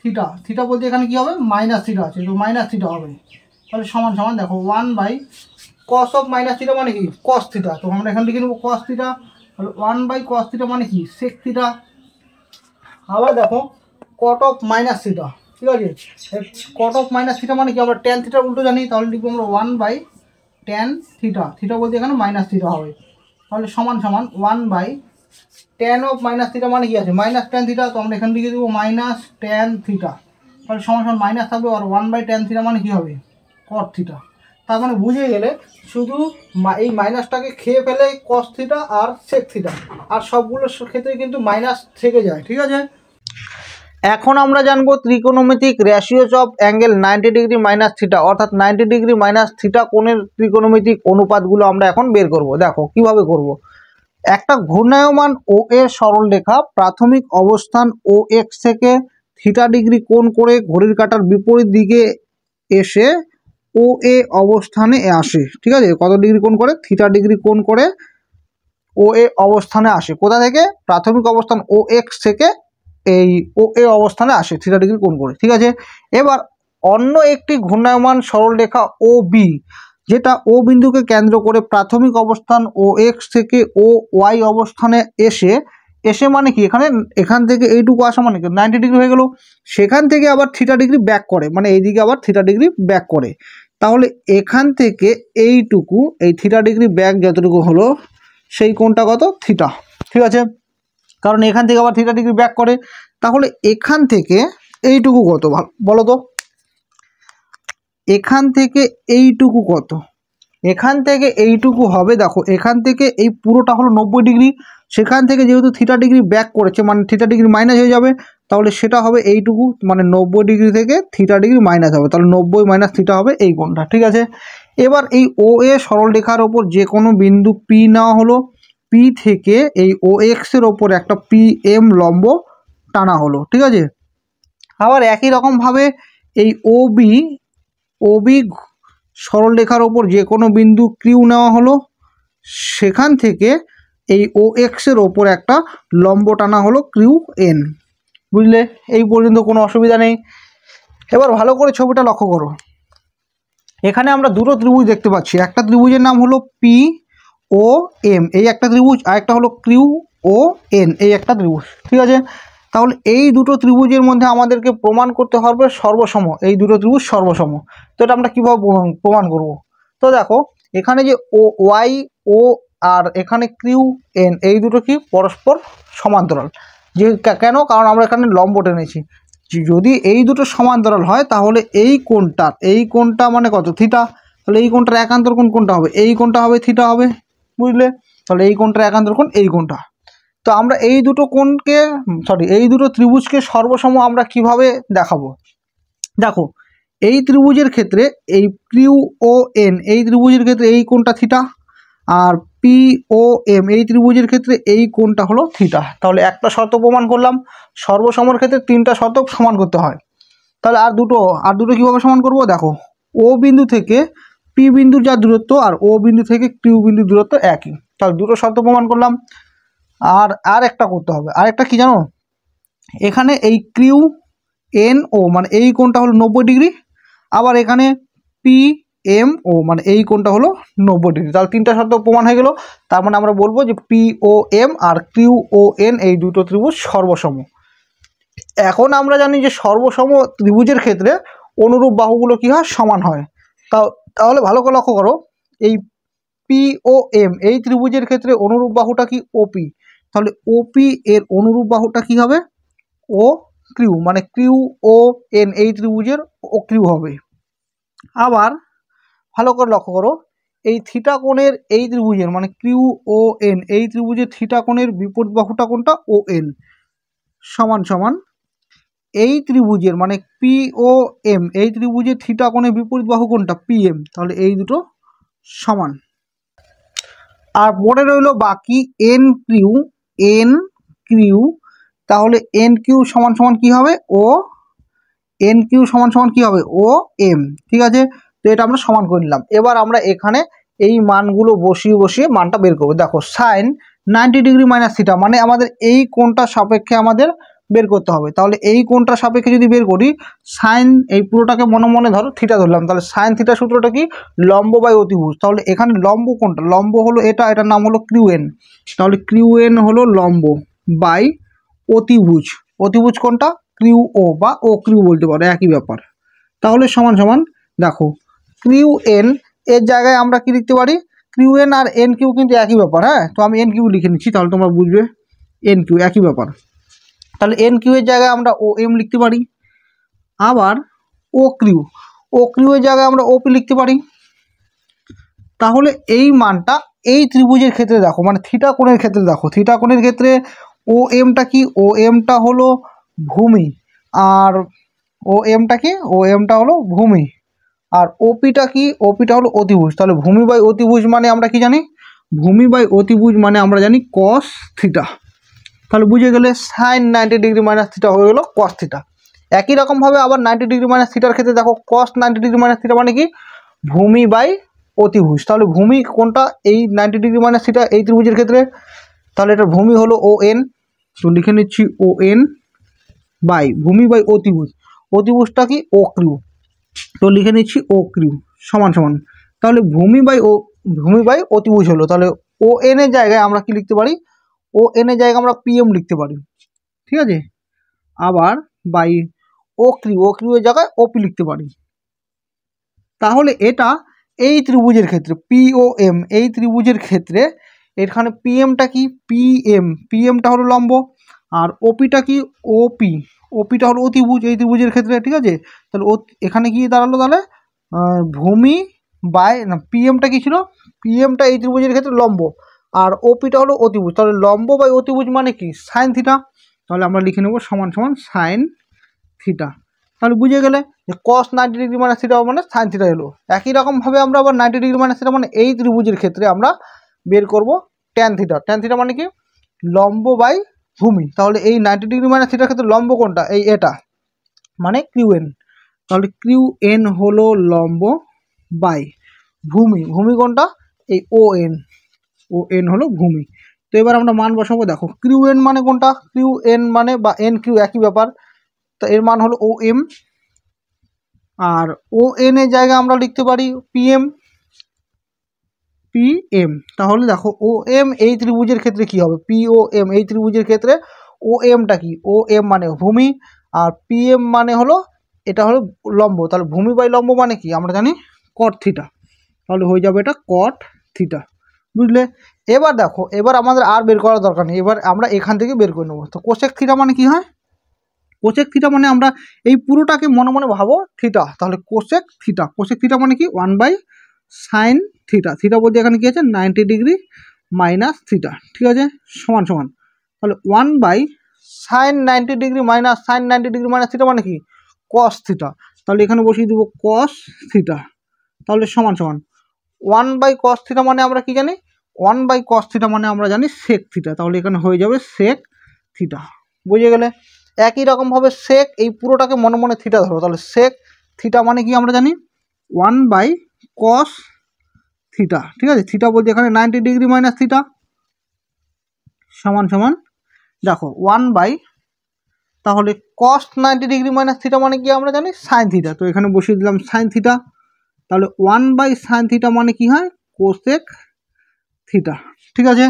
থিটা, থিটা বলতে এখানে কি হবে মাইনাস থিটা আছে তো মাইনাস থিটা হবে, তাহলে সমান সমান দেখো 1/cos অফ মাইনাস থিটা মানে কি কস থিটা, তো আমরা এখানে লিখে নেবো কস থিটা, তাহলে 1/cos থিটা মানে কি সেক থিটা। আবার দেখো কট অফ মাইনাস থিটা, ঠিক আছে, কট অফ মাইনাস থিটা মানে কি আমরা ট্যান থিটার উল্টো জানি, তাহলে লিখবো আমরা 1/tan থিটা, থিটা বলতে এখানে মাইনাস থিটা হবে, তাহলে সমান সমান 1/tan অফ মাইনাস থিটা মানে কি আছে মাইনাস ট্যান থিটা, তো আমরা এখানে লিখে দেবো মাইনাস ট্যান থিটা, তাহলে সমান সমান মাইনাস থাকবে, আর 1/tan থিটা মানে কি হবে কট থিটা। তার মানে বুঝে গেলে শুধু এই মাইনাসটাকে খেয়ে ফেলে কস থিটা আর সেক থিটা, আর সবগুলোর ক্ষেত্রে কিন্তু মাইনাস থেকে যায়, ঠিক আছে। এখন আমরা জানবো ত্রিকোণমিতিক ratios of angle 90 degree minus theta, অর্থাৎ 90 ডিগ্রি মাইনাস থিটা কোণের ত্রিকোণমিতিক অনুপাতগুলো আমরা এখন বের করব। দেখো কিভাবে করব। একটা ঘূর্ণায়মান ও এর সরলরেখা প্রাথমিক অবস্থান ও এক্স থেকে থিটা ডিগ্রি কোণ করে ঘড়ির কাঁটার বিপরীত দিকে এসে ও এ অবস্থানে আসে, ঠিক আছে। কত ডিগ্রি কোণ করে থিটা ডিগ্রি কোণ করে ও এ অবস্থানে আসে, কোথা থেকে প্রাথমিক অবস্থান ও এক্স থেকে এই ও এ অবস্থানে আসে থিটা ডিগ্রি কোণ করে, ঠিক আছে। এবার অন্য একটি ঘূর্ণায়মান সরলরেখা ও বি যেটা ও বিন্দুকে কেন্দ্র করে প্রাথমিক অবস্থান ও এক্স থেকে ও ওয়াই অবস্থানে এসে মানে কি এখান থেকে এইটুকু আসা মানে কি 90 ডিগ্রি হয়ে গেল, সেখান থেকে আবার থিটা ডিগ্রি ব্যাক করে মানে এইদিকে আবার থিটা ডিগ্রি ব্যাক করে, তাহলে এখান থেকে এইটুকু এই থিটা ডিগ্রি ব্যাক যতটুকু হলো সেই কোণটা কত থিটা, ঠিক আছে। কারণ এখান থেকে আবার থিটা ডিগ্রি ব্যাক করে, তাহলে এখান থেকে এইটুকু কত বলো তো, এখান থেকে এইটুকু কত, এখান থেকে এইটুকু হবে দেখো এখান থেকে এই পুরোটা হলো 90 ডিগ্রি, সেখান থেকে যেহেতু থিটা ডিগ্রি ব্যাক করেছে মানে থিটা ডিগ্রি মাইনাস হয়ে যাবে, তাহলে সেটা হবে এইটুকু মানে 90 ডিগ্রি থেকে থিটা ডিগ্রি মাইনাস হবে, তাহলে 90 মাইনাস থিটা হবে এই কোণটা, ঠিক আছে। এবার এই ও এ সরলরেখার ওপর যে কোনো বিন্দু পি নেওয়া হলো, পি থেকে এই ও এক্সের ওপর একটা পি এম লম্ব টানা হলো, ঠিক আছে। আবার একই রকমভাবে এই ও বি সরলরেখার ওপর যে কোনো বিন্দু কিউ নেওয়া হলো, সেখান থেকে এই ও এক্সের ওপর একটা লম্ব টানা হলো কিউ এন, বুঝলে। এই পর্যন্ত কোনো অসুবিধা নেই। এবার ভালো করে ছবিটা লক্ষ্য করো, এখানে আমরা দুটো ত্রিভুজ দেখতে পাচ্ছি, একটা ত্রিভুজের নাম হলো পি ও এম এই একটা ত্রিভুজ, আর একটা হলো কিউ ও এন এই একটা ত্রিভুজ, ঠিক আছে। তাহলে এই দুটো ত্রিভুজের মধ্যে আমাদেরকে প্রমাণ করতে হবে সর্বসম, এই দুটো ত্রিভুজ সর্বসম। তো এটা আমরা কীভাবে প্রমাণ করব। তো দেখো এখানে যে ও ওয়াই ও আর এখানে কিউ এন এই দুটো কি পরস্পর সমান্তরাল, যে কেন কারণ আমরা এখানে লম্ব টেনেছি, যদি এই দুটো সমান্তরাল হয় তাহলে এই কোণটা মানে কত থিটা, তাহলে এই কোণটার একান্তর কোণ কোনটা হবে এই কোণটা হবে থিটা হবে, বুঝলে। তাহলে এই কোণটার একান্তর কোণ এই কোণটা, তো আমরা এই দুটো কোণকে এই দুটো ত্রিভুজকে সর্বসম আমরা কিভাবে দেখাবো? দেখো, এই ত্রিভুজের ক্ষেত্রে এই কিউ ও এন এই ত্রিভুজের ক্ষেত্রে এই কোণটা থিটা, আর পি ও এম এই ত্রিভুজের ক্ষেত্রে এই কোণটা হলো থিটা। তাহলে একটা শর্ত প্রমাণ করলাম, সর্বসমর ক্ষেত্রে তিনটা শর্ত সমান করতে হয়। তাহলে আর দুটো কীভাবে সমান করব? দেখো, ও বিন্দু থেকে পি বিন্দুর যা দূরত্ব আর ও বিন্দু থেকে কিউ বিন্দুর দূরত্ব একই। তাহলে দুটো শর্ত প্রমাণ করলাম। আর একটা করতে হবে, আরেকটা কি জানো? এখানে এই কিউ এন ও মানে এই কোণটা হলো 90 ডিগ্রি, আবার এখানে পি এম ও মানে এই কোণটা হলো 90 ডিগ্রি। তাহলে তিনটা শর্ত প্রমাণ হয়ে গেল। তার মানে আমরা বলবো যে পি ও M R Q O N এই দুটো ত্রিভুজ সর্বসম। এখন আমরা জানি যে সর্বসম ত্রিভুজের ক্ষেত্রে অনুরূপ বাহুগুলো কি হয়? সমান হয়। তাহলে ভালো করে লক্ষ্য করো, এই পি ও এম এই ত্রিভুজের ক্ষেত্রে অনুরূপ বাহুটা কি? ওপি। তাহলে ওপি এর অনুরূপ বাহুটা কি হবে? ও কিউ, মানে কিউ ও এন এই ত্রিভুজের ও কিউ হবে। আবার ভালো করে লক্ষ্য করো, এই থিটা কোণের এই ত্রিভুজের মানে কিউ ও এন এই ত্রিভুজের থিটা কোণের বিপরীত বাহুটা কোনটা? ও এন সমান সমান এই ত্রিভুজের মানে পি ও এম এই ত্রিভুজের থিটা কোণের বিপরীত বাহু কোনটা? P M. তাহলে এই দুটো সমান। আর পরে রইল বাকি এন কিউ। তাহলে এন কিউ সমান সমান কী হবে? ও এন কিউ সমান সমান কী হবে? ও এম। ঠিক আছে, তো এটা আমরা সমান করে নিলাম। এবার আমরা এখানে এই মানগুলো বসিয়ে মানটা বের করবো। দেখো, সাইন 90 ডিগ্রি মাইনাস থিটা মানে আমাদের এই কোণটার সাপেক্ষে আমাদের বের করতে হবে। তাহলে এই কোণটার সাপেক্ষে যদি বের করি, সাইন এই পুরোটাকে মনে মনে ধরো থিটা ধরলাম, তাহলে সাইন থিটা সূত্রটা কি? লম্ব বাই অতিভুজ। তাহলে এখানে লম্ব কোনটা? লম্ব হলো এটার নাম হলো কিউ এন। তাহলে কিউ এন হলো লম্ব বাই অতিভুজ। অতিভুজ কোনটা? কিউ ও বা ও কিউ বলতে পারো, একই ব্যাপার। তাহলে সমান সমান দেখো, কিউ এন এর জায়গায় আমরা কি লিখতে পারি? কিউ এন আর এন কিউ কিন্তু একই ব্যাপার। হ্যাঁ, তো আমি এন কিউ লিখে নিচ্ছি, তাহলে তোমরা বুঝবে এন কিউ একই ব্যাপার। তাহলে এন কিউ এর জায়গায় আমরা ও এম লিখতে পারি। আবার ও কিউ এর জায়গায় আমরা ওপি লিখতে পারি। তাহলে এই মানটা এই ত্রিভুজের ক্ষেত্রে দেখো, মানে থিটা কোণের ক্ষেত্রে দেখো, থিটা কোণের ক্ষেত্রে ও এমটা কি? ও এমটা হলো ভূমি। আর ও এমটা কি? ও এমটা হলো ভূমি। আর ওপিটা কি? ওপিটা হলো অতিভুজ। তাহলে ভূমি বাই অতিভুজ মানে আমরা কি জানি? ভূমি বাই অতিভুজ মানে আমরা জানি কস থিটা। তাহলে বুঝে গেলে সাইন 90 ডিগ্রি মাইনাস থিটা হয়ে গেলো কস থিটা। একই রকমভাবে আবার 90 ডিগ্রি মাইনাস থিটার ক্ষেত্রে দেখো, কস 90 ডিগ্রি মাইনাস থিটা মানে কি? ভূমি বাই অতিভুজ। তাহলে ভূমি কোনটা? এই 90 ডিগ্রি মাইনাস থিটা এই ত্রিভুজের ক্ষেত্রে। তাহলে এটা ভূমি হলো ও এন, তো লিখে নিচ্ছি ও এন বাই ভূমি বাই অতিভুজ। অতিভুজটা কি? ও কিউ, তো লিখে নিচ্ছি ও কিউ সমান সমান। তাহলে ভূমি বাই অতিভুজ হলো। তাহলে ও এন এর জায়গায় আমরা কি লিখতে পারি? ও এন এর জায়গায় আমরা পি এম লিখতে পারি। ঠিক আছে, আবার বাই ও কিউ এর জায়গায় ওপি লিখতে পারি। তাহলে এটা এই ত্রিভুজের ক্ষেত্রে পি ও এম এই ত্রিভুজের ক্ষেত্রে এখানে পি এমটা কি? পি এমটা হলো লম্ব, আর ওপিটা কি? ওপিটা হলো অতিভুজ এই ত্রিভুজের ক্ষেত্রে। ঠিক আছে, তাহলে এখানে কি দাঁড়ালো? তাহলে ভূমি বাই না, পি এমটা কি ছিল? পি এমটা এই ত্রিভুজের ক্ষেত্রে লম্ব, আর ওপিটা হলো অতিভুজ। তাহলে লম্ব বাই অতিভুজ মানে কি? Sine theta. তাহলে আমরা লিখে নেব সমান সমান সাইন থিটা। তাহলে বুঝে গেলে যে কস 90 ডিগ্রি মাইনাস থিটা মানে সাইন থিটা এলো। একই রকমভাবে আমরা আবার 90 ডিগ্রি মাইনাস থিটা মানে এই ত্রিভুজের ক্ষেত্রে আমরা বের করব ট্যান থিটা। ট্যান থিটা মানে কি? লম্ব বাই ভূমি। তাহলে এই 90 ডিগ্রি মাইনাস থিটার ক্ষেত্রে লম্ব কোনটা? এই এটা মানে কিউ এন। তাহলে কিউ এন হলো লম্ব বাই ভূমি কোনটা? এই ও এন হলো ভূমি। তো এবার আমরা মান বসাবো। দেখো, কিউ এন মানে কোনটা? কিউ এন মানে বা এন কিউ একই ব্যাপার। তো এর মান হলো ও এম, আর ও এন এর জায়গায় আমরা লিখতে পারি পি এম। তাহলে দেখো, ও এম এই ত্রিভুজের ক্ষেত্রে কি হবে? পি ও এম এই ত্রিভুজের ক্ষেত্রে ও এমটা কি? ও এম মানে ভূমি, আর পি এম মানে হলো এটা হলো লম্ব। তাহলে ভূমি বাই লম্ব মানে কি? আমরা জানি কট থিটা। তাহলে হয়ে যাবে এটা কট থিটা। বুঝলে? এবার দেখো, এবার আমাদের আর বের করার দরকার নেই, এবার আমরা এখান থেকে বের করে নেবো। তো কোসেক থিটা মানে কি হয়? কোসেক থিটা মানে আমরা এই পুরোটাকে মনে মনে ভাবো থিটা। তাহলে কোসেক থিটা মানে কি? 1 বাই সাইন থিটা। থিটা বলতে এখানে কি আছে? 90 ডিগ্রি মাইনাস থিটা। ঠিক আছে, সমান সমান। তাহলে 1/sin90 degree minus sin90 degree minus theta মানে কি cos থিটা। তাহলে এখানে বসিয়ে দেবো cos থিটা। তাহলে সমান সমান 1/cos থিটা মানে আমরা কি জানি 1/cos থিটা মানে আমরা জানি sec থিটা। তাহলে এখানে হয়ে যাবে sec থিটা। বুঝে গেলে? একই রকমভাবে sec এই পুরোটাকে মনে মনে থিটা ধরো। তাহলে sec থিটা মানে কি আমরা জানি 1/cos থিটা। ঠিক আছে, থিটা বলতে এখানে 90 ডিগ্রি মাইনাস থিটা সমান সমান দেখো 1/, তাহলে cos 90 ডিগ্রি মাইনাস থিটা মানে কি আমরা জানি সাইন থিটা। তো এখানে বসিয়ে দিলাম সাইন থিটা। তাহলে 1/sin থিটা মানে কি হয় কোসেক থিটা। ঠিক আছে,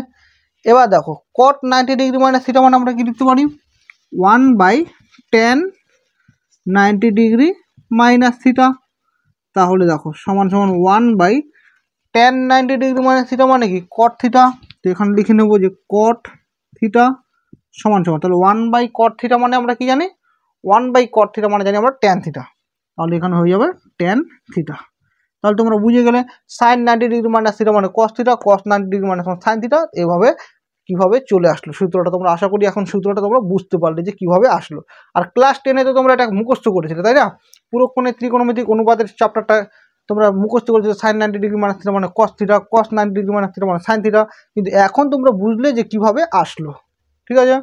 এবার দেখো cot 90 ডিগ্রি মাইনাস থিটা মানে আমরা কি লিখতে পারি 1/tan 90 ডিগ্রি মাইনাস থিটা। তাহলে দেখো সমান সমান 1/tan 90 ডিগ্রি মাইনাস থিটা মানে কি cot থিটা। তো এখানে লিখে নেবো যে cot থিটা সমান সমান, তাহলে 1/cot থিটা মানে আমরা কি জানি 1/cot থিটা মানে জানি আমরা tan থিটা। তাহলে এখানে হয়ে যাবে tan থিটা। তাহলে তোমরা বুঝে গেলে sin 90 ডিগ্রি মাইনাস থিটা মানে cos theta, cos 90 degree minus sine theta. এভাবে কিভাবে চলে আসলো সূত্রটা, তোমরা আশা করি এখন সূত্রটা তোমরা বুঝতে পারলে যে কিভাবে আসলো। আর ক্লাস 10-এ তো তোমরা এটা মুখস্থ করেছিলে, তাই না? পুরোক্ষণে ত্রিকোণমিতিক অনুপাতের চ্যাপ্টারটা তোমরা মুখস্থ করেছিলে sin 90 ডিগ্রি মাইনাস থিটা মানে cos theta, cos 90 degree minus theta মানে সাইন থিটা। কিন্তু এখন তোমরা বুঝলে যে কিভাবে আসলো। ঠিক আছে,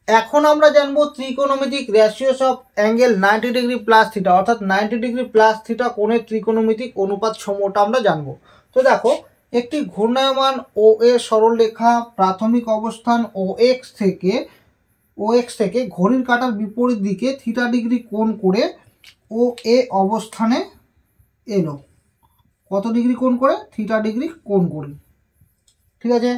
এখন আমরা জানবো ত্রিকোণমিতিক ratios of angle 90 degree plus theta, অর্থাৎ 90 ডিগ্রি প্লাস থিটা কোণের ত্রিকোণমিতিক অনুপাত সমূহটা আমরা জানবো। তো দেখো একটি ঘূর্ণায়মান ও এ সরলরেখা প্রাথমিক অবস্থান ও এক্স থেকে ঘড়ির কাঁটার বিপরীত দিকে থিটা ডিগ্রি কোণ করে ও এ অবস্থানে এলো। কত ডিগ্রি কোণ করে থিটা ডিগ্রি কোণ করে। ঠিক আছে,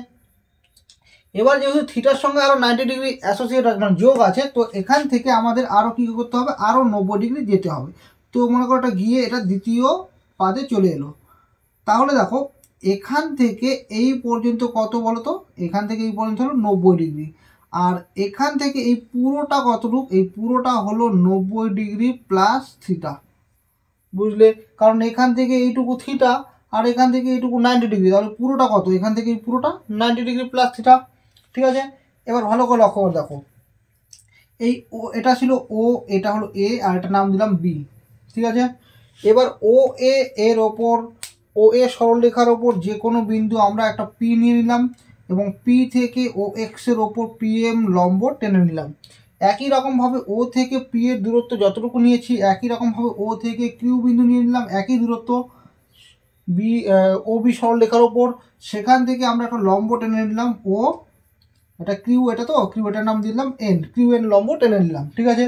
এবার যেহেতু থিটার সঙ্গে আরও 90 ডিগ্রি অ্যাসোসিয়েট মানে যোগ আছে, তো এখান থেকে আমাদের আরও কী করতে হবে আরও 90 ডিগ্রি যেতে হবে। তো মনে করো এটা গিয়ে এটা দ্বিতীয় পাদে চলে এলো। তাহলে দেখো এখান থেকে এই পর্যন্ত কত বলো তো, এখান থেকে এই পর্যন্ত হলো 90 ডিগ্রি। আর এখান থেকে এই পুরোটা কতটুকু, এই পুরোটা হলো 90 ডিগ্রি প্লাস থিটা। বুঝলে? কারণ এখান থেকে এইটুকু থিটা আর এখান থেকে এইটুকু 90 ডিগ্রি, তাহলে পুরোটা কত, এখান থেকে এই পুরোটা 90 ডিগ্রি প্লাস থিটা। ঠিক আছে, এবার ভালো করে লক্ষ্য করে দেখো এই ও এটা ছিল ও, এটা হলো এ, আর এটা নাম দিলাম বি। ঠিক আছে, এবার ও এ এর ওপর ও এ সরলরেখার ওপর যে কোনো বিন্দু আমরা একটা পি নিয়ে নিলাম এবং পি থেকে ও এক্সের ওপর পি এম লম্ব টেনে নিলাম। একই রকমভাবে ও থেকে পি এর দূরত্ব যতটুকু নিয়েছি, একই রকমভাবে ও থেকে কিউ বিন্দু নিয়ে নিলাম একই দূরত্ব বি ও বি সরলরেখার ওপর। সেখান থেকে আমরা একটা লম্ব টেনে নিলাম ও, এটা কিউ, এটা তো কিউ, এটার নাম দিলাম এন, কিউ এন লম্ব টেনে নিলাম। ঠিক আছে,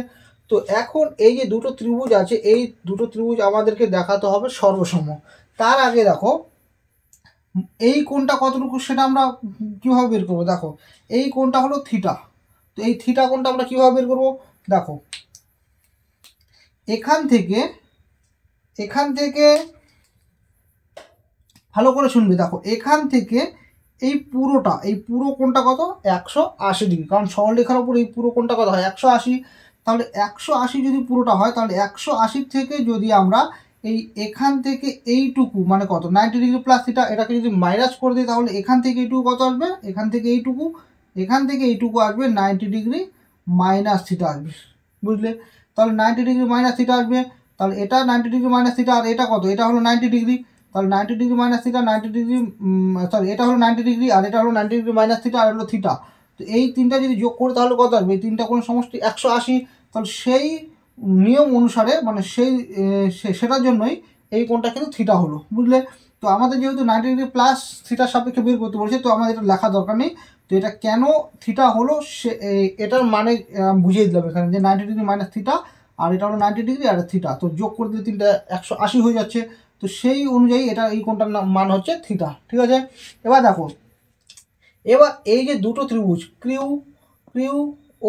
তো এখন এই যে দুটো ত্রিভুজ আছে, এই দুটো ত্রিভুজ আমাদেরকে দেখাতে হবে সর্বসম। তার আগে দেখো এই কোণটা কতটুকু সেটা আমরা কীভাবে বের করবো। দেখো এই কোণটা হলো থিটা, তো এই থিটা কোণটা আমরা কীভাবে বের করবো। দেখো এখান থেকে ভালো করে শুনবি। দেখো এখান থেকে এই পুরোটা, এই পুরো কোণটা কত 180 ডিগ্রি, কারণ সরলরেখার ওপর এই পুরো কোণটা কত হয় 180। তাহলে 180 যদি পুরোটা হয়, তাহলে 180 থেকে যদি আমরা এই এখান থেকে এইটুকু মানে কত 90 ডিগ্রি প্লাস থিটা, এটাকে যদি মাইনাস করে দিই, তাহলে এখান থেকে এইটুকু কত আসবে, এখান থেকে এইটুকু আসবে 90 ডিগ্রি মাইনাস থিটা আসবে। বুঝলে? তাহলে 90 ডিগ্রি মাইনাস থিটা আসবে। তাহলে এটা 90 ডিগ্রি মাইনাস থিটা, আর এটা কত, এটা হলো 90 ডিগ্রি। তাহলে 90 degree minus theta, 90 degree sorry এটা হলো 90 ডিগ্রি, আর এটা হলো 90 ডিগ্রি মাইনাস থিটা, আর হলো থিটা। তো এই তিনটা যদি যোগ করি তাহলে কত আসবে, এই তিনটা কোনো সমষ্টি 180। তাহলে সেই নিয়ম অনুসারে মানে সেটার জন্যই এই কোণটা কিন্তু থিটা হলো। বুঝলে? তো আমাদের যেহেতু 90 ডিগ্রি প্লাস থিটার সাপেক্ষে বের করতে বলছে, তো আমাদের এটা লেখা দরকার নেই। তো এটা কেন থিটা হলো সে এটার মানে বুঝিয়ে দিলাম এখানে, যে 90 ডিগ্রি মাইনাস থিটা, আর এটা হলো 90 ডিগ্রি আর থিটা, তো যোগ করে দিলে তিনটা 180 হয়ে যাচ্ছে। তো সেই অনুযায়ী এটা এই কোণটার মান হচ্ছে থিটা। ঠিক আছে, এবার দেখো এবার এই যে দুটো ত্রিভুজ কিউ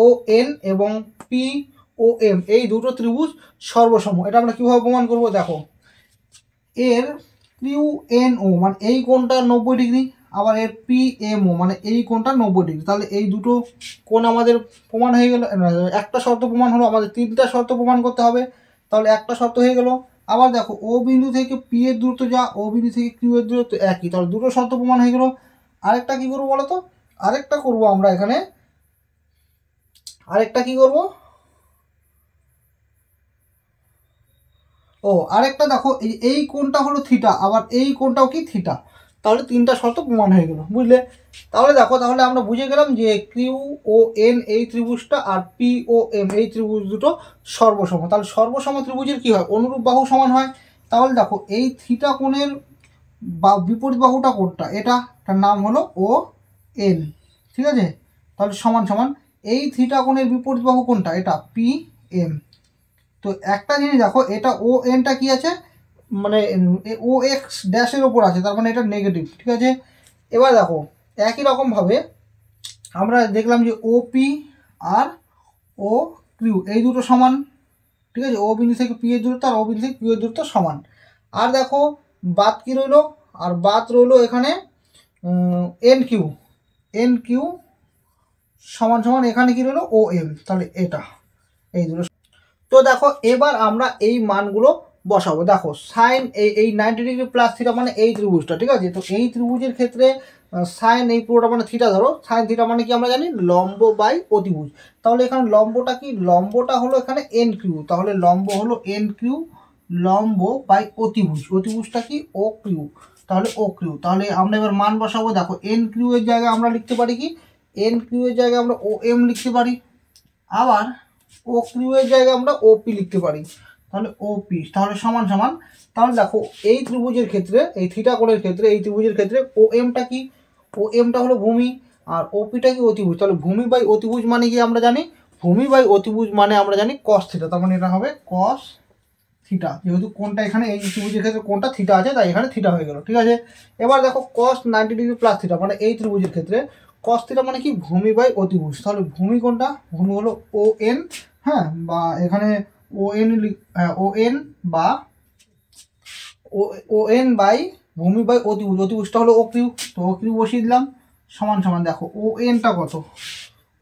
ও এন এবং পি ও এম, এই দুটো ত্রিভুজ সর্বসম, এটা আমরা কীভাবে প্রমাণ করব। দেখো এর কিউ এন ও মানে এই কোণটা 90 ডিগ্রি, আবার এর পি এম ও মানে এই কোণটা 90 ডিগ্রি। তাহলে এই দুটো কোণ আমাদের প্রমাণ হয়ে গেল। একটা শর্ত প্রমাণ হলো, আমাদের তিনটা শর্ত প্রমাণ করতে হবে। তাহলে একটা শর্ত হয়ে গেল। আবার দেখো ও বিন্দু থেকে পি এর দূরত্ব যা, ও বিন্দু থেকে কিউ এর দূরত্ব একই, তাহলে দুটো শর্ত প্রমাণ হয়ে গেল। আরেকটা কি করবো বলো তো, আরেকটা করবো আমরা এখানে, আরেকটা কি করব, ও আরেকটা দেখো এই কোণটা হলো থিটা, আবার এই কোণটাও কি থিটা, তাহলে তিনটা শর্ত প্রমাণ হয়ে গেল, বুঝলে। তাহলে দেখো, তাহলে আমরা বুঝে গেলাম যে কিউ ও এন এই ত্রিভুজটা আর পি ও এম এই ত্রিভুজ দুটো সর্বসম। তাহলে সর্বসম ত্রিভুজের কি হয়, অনুরূপ বাহু সমান হয়। তাহলে দেখো এই থিটা কোণের বা বিপরীত বাহুটা কোনটা, এটার নাম হলো ও এন, ঠিক আছে। তাহলে সমান সমান এই থিটা কোণের বিপরীত বাহু কোনটা, এটা পি এম। তো একটা জিনিস দেখো, এটা ও এনটা কি আছে, মানে ও এক্স ড্যাশের ওপর আছে, তার মানে এটা নেগেটিভ, ঠিক আছে। এবার দেখো একই রকমভাবে আমরা দেখলাম যে O P R O Q এই দুটো সমান, ঠিক আছে। ও বিন্দু থেকে পি এর দূরত্ব আর ও বিন্দু থেকে কিউ এর দূরত্ব সমান। আর দেখো বাদ কি রইলো, আর বাদ রইলো এখানে এন কিউ, এন কিউ সমান সমান এখানে কি রইলো ও এম, তাহলে এটা এই দুটো। তো দেখো এবার আমরা এই মানগুলো বসাবো। দেখো সাইন এই 90 ডিগ্রি প্লাস থিটা মানে এই ত্রিভুজটা, ঠিক আছে। তো এই ত্রিভুজের ক্ষেত্রে সাইন এই পুরোটা মানে থিটা, ধরো সাইন থিটা মানে কি আমরা জানি লম্ব বাই অতিভুজ। তাহলে এখানে লম্বটা কি, লম্বটা হলো এখানে এন কিউ, তাহলে লম্ব হলো এন কিউ লম্ব বাই অতিভুজ, অতিভুজটা কি ও কিউ, তাহলে ও কিউ। তাহলে আমরা এবার মান বসাবো। দেখো এন কিউ এর জায়গায় আমরা লিখতে পারি কি, এন কিউ এর জায়গায় আমরা ও এম লিখতে পারি, আবার ও কিউ এর জায়গায় আমরা ওপি লিখতে পারি, তাহলে ওপি। তাহলে সমান সমান, তাহলে দেখো এই ত্রিভুজের ক্ষেত্রে, এই থিটা কোণের ক্ষেত্রে, এই ত্রিভুজের ক্ষেত্রে ও এমটা কি, ও এমটা হলো ভূমি, আর ওপিটা কি অতিভুজ। তাহলে ভূমি বাই অতিভুজ মানে কি আমরা জানি, ভূমি বাই অতিভুজ মানে আমরা জানি কস থিটা, তার মানে এটা হবে কস থিটা, যেহেতু কোণটা এখানে এই ত্রিভুজের ক্ষেত্রে কোণটা থিটা আছে তাই এখানে থিটা হয়ে গেল, ঠিক আছে। এবার দেখো কস 90 ডিগ্রি প্লাস থিটা মানে এই ত্রিভুজের ক্ষেত্রে কস থিটা মানে কি ভূমি বাই অতিভুজ, তাহলে ভূমি কোনটা, ভূমি হলো ও এন, হ্যাঁ, বা এখানে ও এন, ও এন বা ও এন বাই ভূমি বাই অতিভুজ, অতিভুজটা হলো ও কিউ, তো ও কিউ বসিয়ে দিলাম সমান সমান। দেখো ও এনটা কত,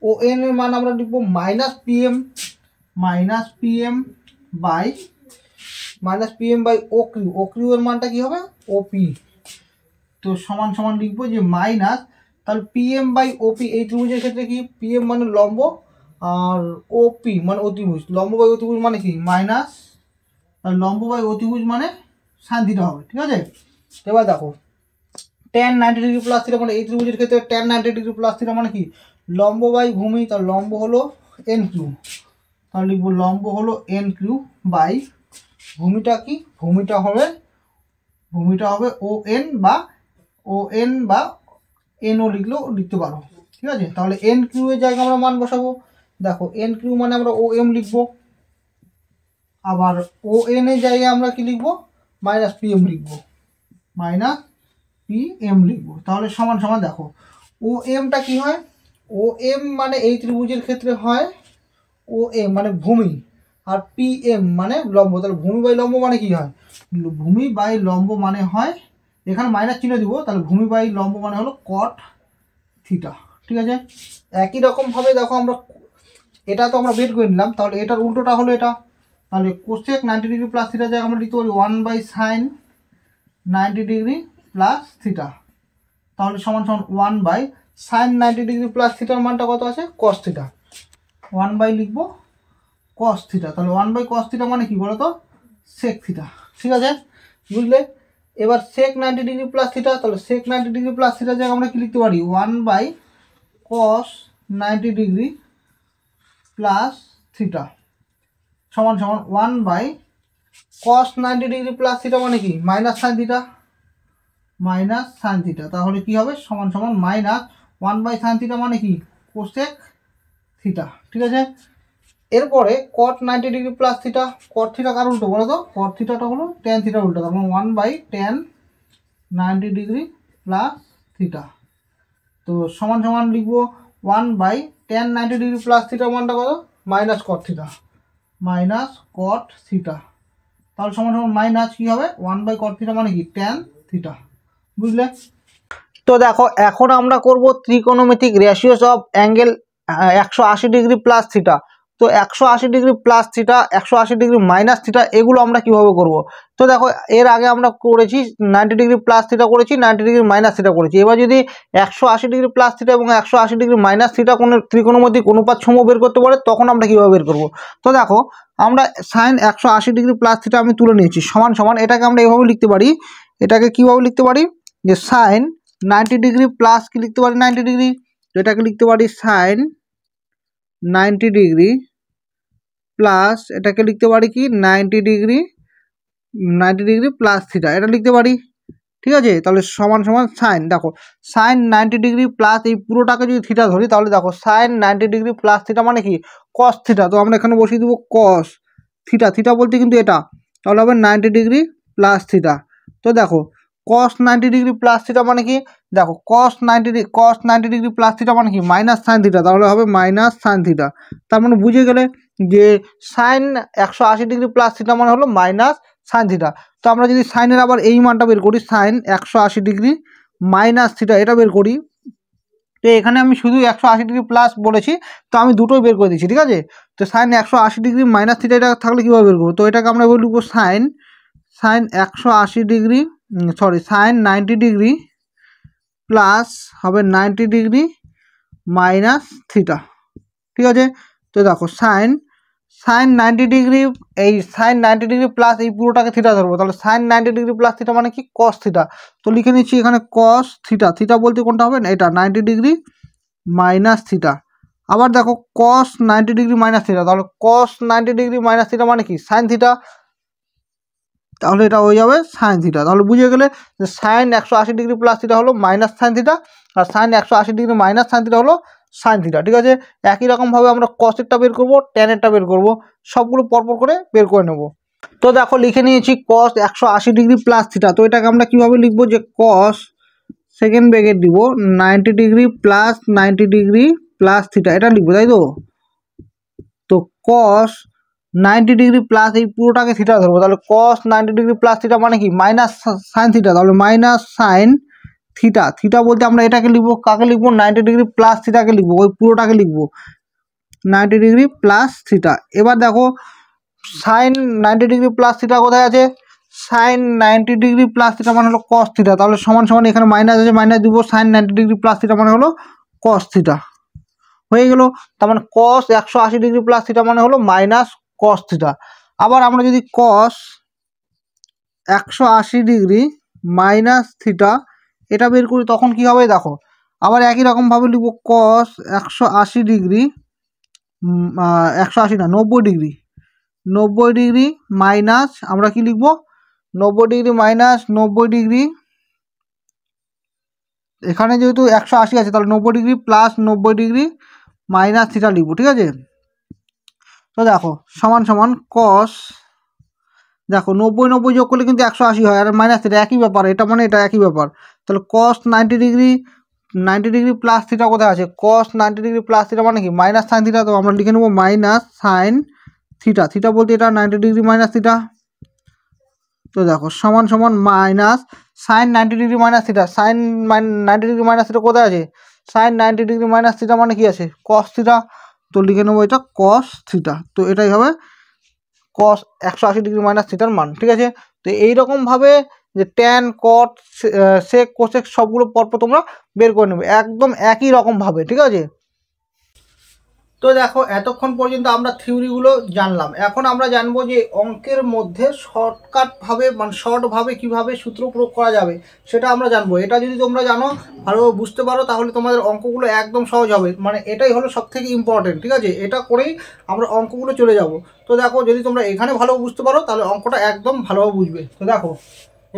ও এন এর মান আমরা লিখবো minus PM by O Q, O Q এর মানটা কি হবে ওপি, তো সমান সমান লিখবো যে মাইনাস, তাহলে পিএম বাই ওপি এই ত্রিভুজের ক্ষেত্রে কি, পিএম মানে লম্ব আর ওপি মানে অতিভুজ, লম্ব বাই অতিভুজ মানে কি মাইনাস, আর লম্ব বাই অতিভুজ মানে সাইন থিটা হবে, ঠিক আছে। এবার দেখো tan 90 ডিগ্রি প্লাস থিটা মানে এই ত্রিভুজের ক্ষেত্রে tan 90 ডিগ্রি প্লাস থিটা মানে কি লম্ব বাই ভূমি, তার লম্ব হলো এন কিউ, তাহলে লিখবো লম্ব হলো এন কিউ বাই ভূমিটা কি, ভূমিটা হবে ও এন বা এনও লিখলেও লিখতে পারো, ঠিক আছে। তাহলে এন কিউ এর জায়গায় আমরা মান বসাবো। দেখো এন কিউ মানে আমরা ও এম লিখবো, আবার ও এন এর জায়গায় আমরা কি লিখবো মাইনাস পি এম লিখবো, তাহলে সমান সমান। দেখো ও এমটা কি হয়, ও এম মানে এই ত্রিভুজের ক্ষেত্রে হয় ও এম মানে ভূমি, আর পি এম মানে লম্ব, তাহলে ভূমি বাই লম্ব মানে কি হয়, ভূমি বাই লম্ব মানে হয়, এখানে মাইনাস চিহ্ন দিব, তাহলে ভূমি বাই লম্ব মানে হলো কট থিটা, ঠিক আছে। একই রকমভাবে দেখো আমরা এটা তো আমরা বের করে নিলাম, তাহলে এটার উল্টোটা হলো এটা, তাহলে কোসেক 90 ডিগ্রি প্লাস থিটা জায়গায় আমরা লিখতে পারি 1/sin 90 ডিগ্রি প্লাস থিটা, তাহলে সমান সমান 1/sin 90 ডিগ্রি প্লাস থিটার মানটা কত আছে কস থিটা, 1 লিখবো কস থিটা, তাহলে 1/cos থিটা মানে কি বলো তো সেক থিটা, ঠিক আছে, বুঝলে। এবার সেক 90 ডিগ্রি প্লাস থিটা, তাহলে সেক 90 ডিগ্রি প্লাস থিটা জায়গায় আমরা কি লিখতে পারি 1/cos 90 ডিগ্রি প্লাস থিটা সমান সমান 1/cos 90 ডিগ্রি প্লাস থিটা মানে কি মাইনাস সাইন থিটা, তাহলে কি হবে সমান সমান মাইনাস 1/sin থিটা মানে কি কোসেক থিটা, ঠিক আছে। এরপরে cot 90 degree plus theta, cot theta কার উল্টো বলো তো, cot থিটাটা হলো tan থিটার উল্টো, তার মানে 1/tan 90 ডিগ্রি প্লাস থিটা, তো সমান সমান লিখবো 1/tan 90 ডিগ্রি প্লাস থিটা মানটা কত মাইনাস cot থিটা, তাহলে সমান সমান মাইনাস কি হবে 1/cot থিটা মানে কি tan থিটা, বুঝলে। তো দেখো এখন আমরা করব ত্রিকোণমিতিক ratios of angle 180 degree plus theta. তো 180 degree plus theta, 180 degree minus theta, এগুলো আমরা কিভাবে করব। তো দেখো এর আগে আমরা করেছি 90 ডিগ্রি প্লাস থিটা করেছি, 90 ডিগ্রি মাইনাস থিটা করেছি। এবার যদি 180 ডিগ্রি প্লাস থিটা এবং 180 ডিগ্রি মাইনাস থিটা কোনো ত্রিকোণমিতিক অনুপাত সমূহ বের করতে পারে, তখন আমরা কীভাবে বের করব। তো দেখো আমরা সাইন 180 ডিগ্রি প্লাস থিটা আমি তুলে নিয়েছি, সমান সমান এটাকে আমরা এভাবে লিখতে পারি, এটাকে কীভাবে লিখতে পারি যে সাইন 90 ডিগ্রি প্লাস কি লিখতে পারি 90 ডিগ্রি, এটাকে লিখতে পারি সাইন 90 ডিগ্রি প্লাস, এটাকে লিখতে পারি কি 90 ডিগ্রি প্লাস থিটা, এটা লিখতে পারি। ঠিক আছে, তাহলে সমান সমান সাইন, দেখো সাইন 90 ডিগ্রি প্লাস এই পুরোটাকে যদি থিটা ধরি, তাহলে দেখো সাইন 90 ডিগ্রি প্লাস থিটা মানে কি কস থিটা। তো আমরা এখানে বসিয়ে দেবো কস থিটা, থিটা বলতে কিন্তু এটা, তাহলে হবে 90 ডিগ্রি প্লাস থিটা। তো দেখো কস 90 ডিগ্রি প্লাস থিটা মানে কি, দেখো কস 90 ডিগ্রি প্লাস থিটা মানে কি মাইনাস সাইন থিটা, তাহলে হবে মাইনাস সাইন থিটা। তার মানে বুঝে গেলে যে সাইন 180 ডিগ্রি প্লাস থিটা মানে হলো মাইনাস সাইন থিটা। তো আমরা যদি সাইনের আবার এই মানটা বের করি, সাইন 180 ডিগ্রি মাইনাস থিটা, এটা বের করি। তো এখানে আমি শুধু 180 ডিগ্রি প্লাস বলেছি, তো আমি দুটোই বের করে দিচ্ছি। ঠিক আছে, তো সাইন 180 ডিগ্রি মাইনাস থিটা এটা থাকলে কীভাবে বের করবো, তো এটাকে আমরা এবার লিখবো sine 180 degree sine 90 degree plus হবে 90 ডিগ্রি মাইনাস থিটা। ঠিক আছে, তো দেখো সাইন 90 ডিগ্রি, এই সাইন 90 ডিগ্রি প্লাস এই পুরোটাকে থিটা ধরবো, তাহলে সাইন 90 ডিগ্রি প্লাস থিটা মানে কি কস থিটা। তো লিখে নিচ্ছি এখানে কস থিটা, থিটা বলতে কোনটা হবে না এটা 90 ডিগ্রি মাইনাস থিটা। আবার দেখো কস 90 ডিগ্রি মাইনাস থিটা, তাহলে কস 90 ডিগ্রি মাইনাস থিটা মানে কি সাইন থিটা, তাহলে এটা হয়ে যাবে সাইন থিটা। তাহলে বুঝে গেলে যে সাইন 180 ডিগ্রি প্লাস থিটা হলো মাইনাস সাইন থিটা, আর sine 180 degree minus sine theta হলো সাইন থিটা। ঠিক আছে, একই রকমভাবে আমরা কসেরটা বের করবো, ট্যানেরটা বের করবো, সবগুলো পরপর করে বের করে নেব। তো দেখো লিখে নিয়েছি কস 180 ডিগ্রি প্লাস থিটা। তো এটাকে আমরা কীভাবে লিখবো যে কস সেকেন্ড ব্র্যাকেট দিব 90 degree plus 90 degree plus theta, এটা লিখবো, তাই তো। তো কস 90 ডিগ্রি প্লাস এই পুরোটাকে থিটা ধরবো, তাহলে কস 90 ডিগ্রি প্লাস থিটা মানে কি মাইনাস সাইন থিটা, তাহলে মাইনাস সাইন থিটা। থিটা বলতে আমরা এটাকে লিখবো, কাকে লিখবো 90 ডিগ্রি প্লাস থিটাকে লিখবো, ওই পুরোটাকে লিখবো 90 ডিগ্রি প্লাস থিটা। এবার দেখো সাইন 90 ডিগ্রি প্লাস থিটা কোথায় আছে, সাইন 90 ডিগ্রি প্লাস থিটা মানে হলো কস থিটা, তাহলে সমান সমান এখানে মাইনাস আছে, মাইনাস দিব, সাইন 90 ডিগ্রি প্লাস থিটা মানে হলো কস থিটা হয়ে গেল। তার মানে কস 180 ডিগ্রি প্লাস থিটা মানে হলো মাইনাস কস থিটা। আবার আমরা যদি কস 180 ডিগ্রি মাইনাস থিটা এটা বের করি, তখন কি হবে দেখো, আবার একই রকমভাবে লিখব কস 180 ডিগ্রি 180 না 90 ডিগ্রি, 90 ডিগ্রি মাইনাস আমরা কি লিখব 90 ডিগ্রি মাইনাস 90 ডিগ্রি, এখানে যেহেতু 180 আছে তাহলে 90 degree plus 90 degree minus theta লিখব। ঠিক আছে, তো দেখো সমান সমান কস, দেখো 90 যোগ করলে কিন্তু 180 হয়, আর মাইনাস থিটা একই ব্যাপার, এটা মানে এটা একই ব্যাপার। তাহলে কস 90 ডিগ্রি প্লাস থিটা কোথায় আছে, কস 90 ডিগ্রি প্লাস থিটা মানে কি মাইনাস সাইন থিটা, তো আমরা লিখে নেব মাইনাস সাইন থিটা, থিটা বলতে এটা 90 ডিগ্রি মাইনাস থিটা। তো দেখো সমান সমান minus sine 90 degree minus theta, sine 90 degree minus theta কোথায় আছে, সাইন 90 ডিগ্রি মাইনাস থিটা মানে কি আছে কস থিটা, তো লিখে নেবো এটা কস থিটা। তো এটাই হবে কস 180 ডিগ্রি মাইনাস থিটার মান। ঠিক আছে, তো এইরকমভাবে যে ট্যান কট সেক কোসেক সবগুলো পরপর তোমরা বের করে নেবে একদম একই রকমভাবে। ঠিক আছে, তো দেখো এতক্ষণ পর্যন্ত আমরা থিওরিগুলো জানলাম, এখন আমরা জানবো যে অঙ্কের মধ্যে শর্টকাটভাবে মানে শর্টভাবে কীভাবে সূত্র প্রয়োগ করা যাবে সেটা আমরা জানবো। এটা যদি তোমরা জানো ভালোভাবে বুঝতে পারো তাহলে তোমাদের অঙ্কগুলো একদম সহজ হবে, মানে এটাই হলো সবথেকে ইম্পর্টেন্ট। ঠিক আছে, এটা করেই আমরা অঙ্কগুলো চলে যাব। তো দেখো যদি তোমরা এখানে ভালোভাবে বুঝতে পারো তাহলে অঙ্কটা একদম ভালোভাবে বুঝবে। তো দেখো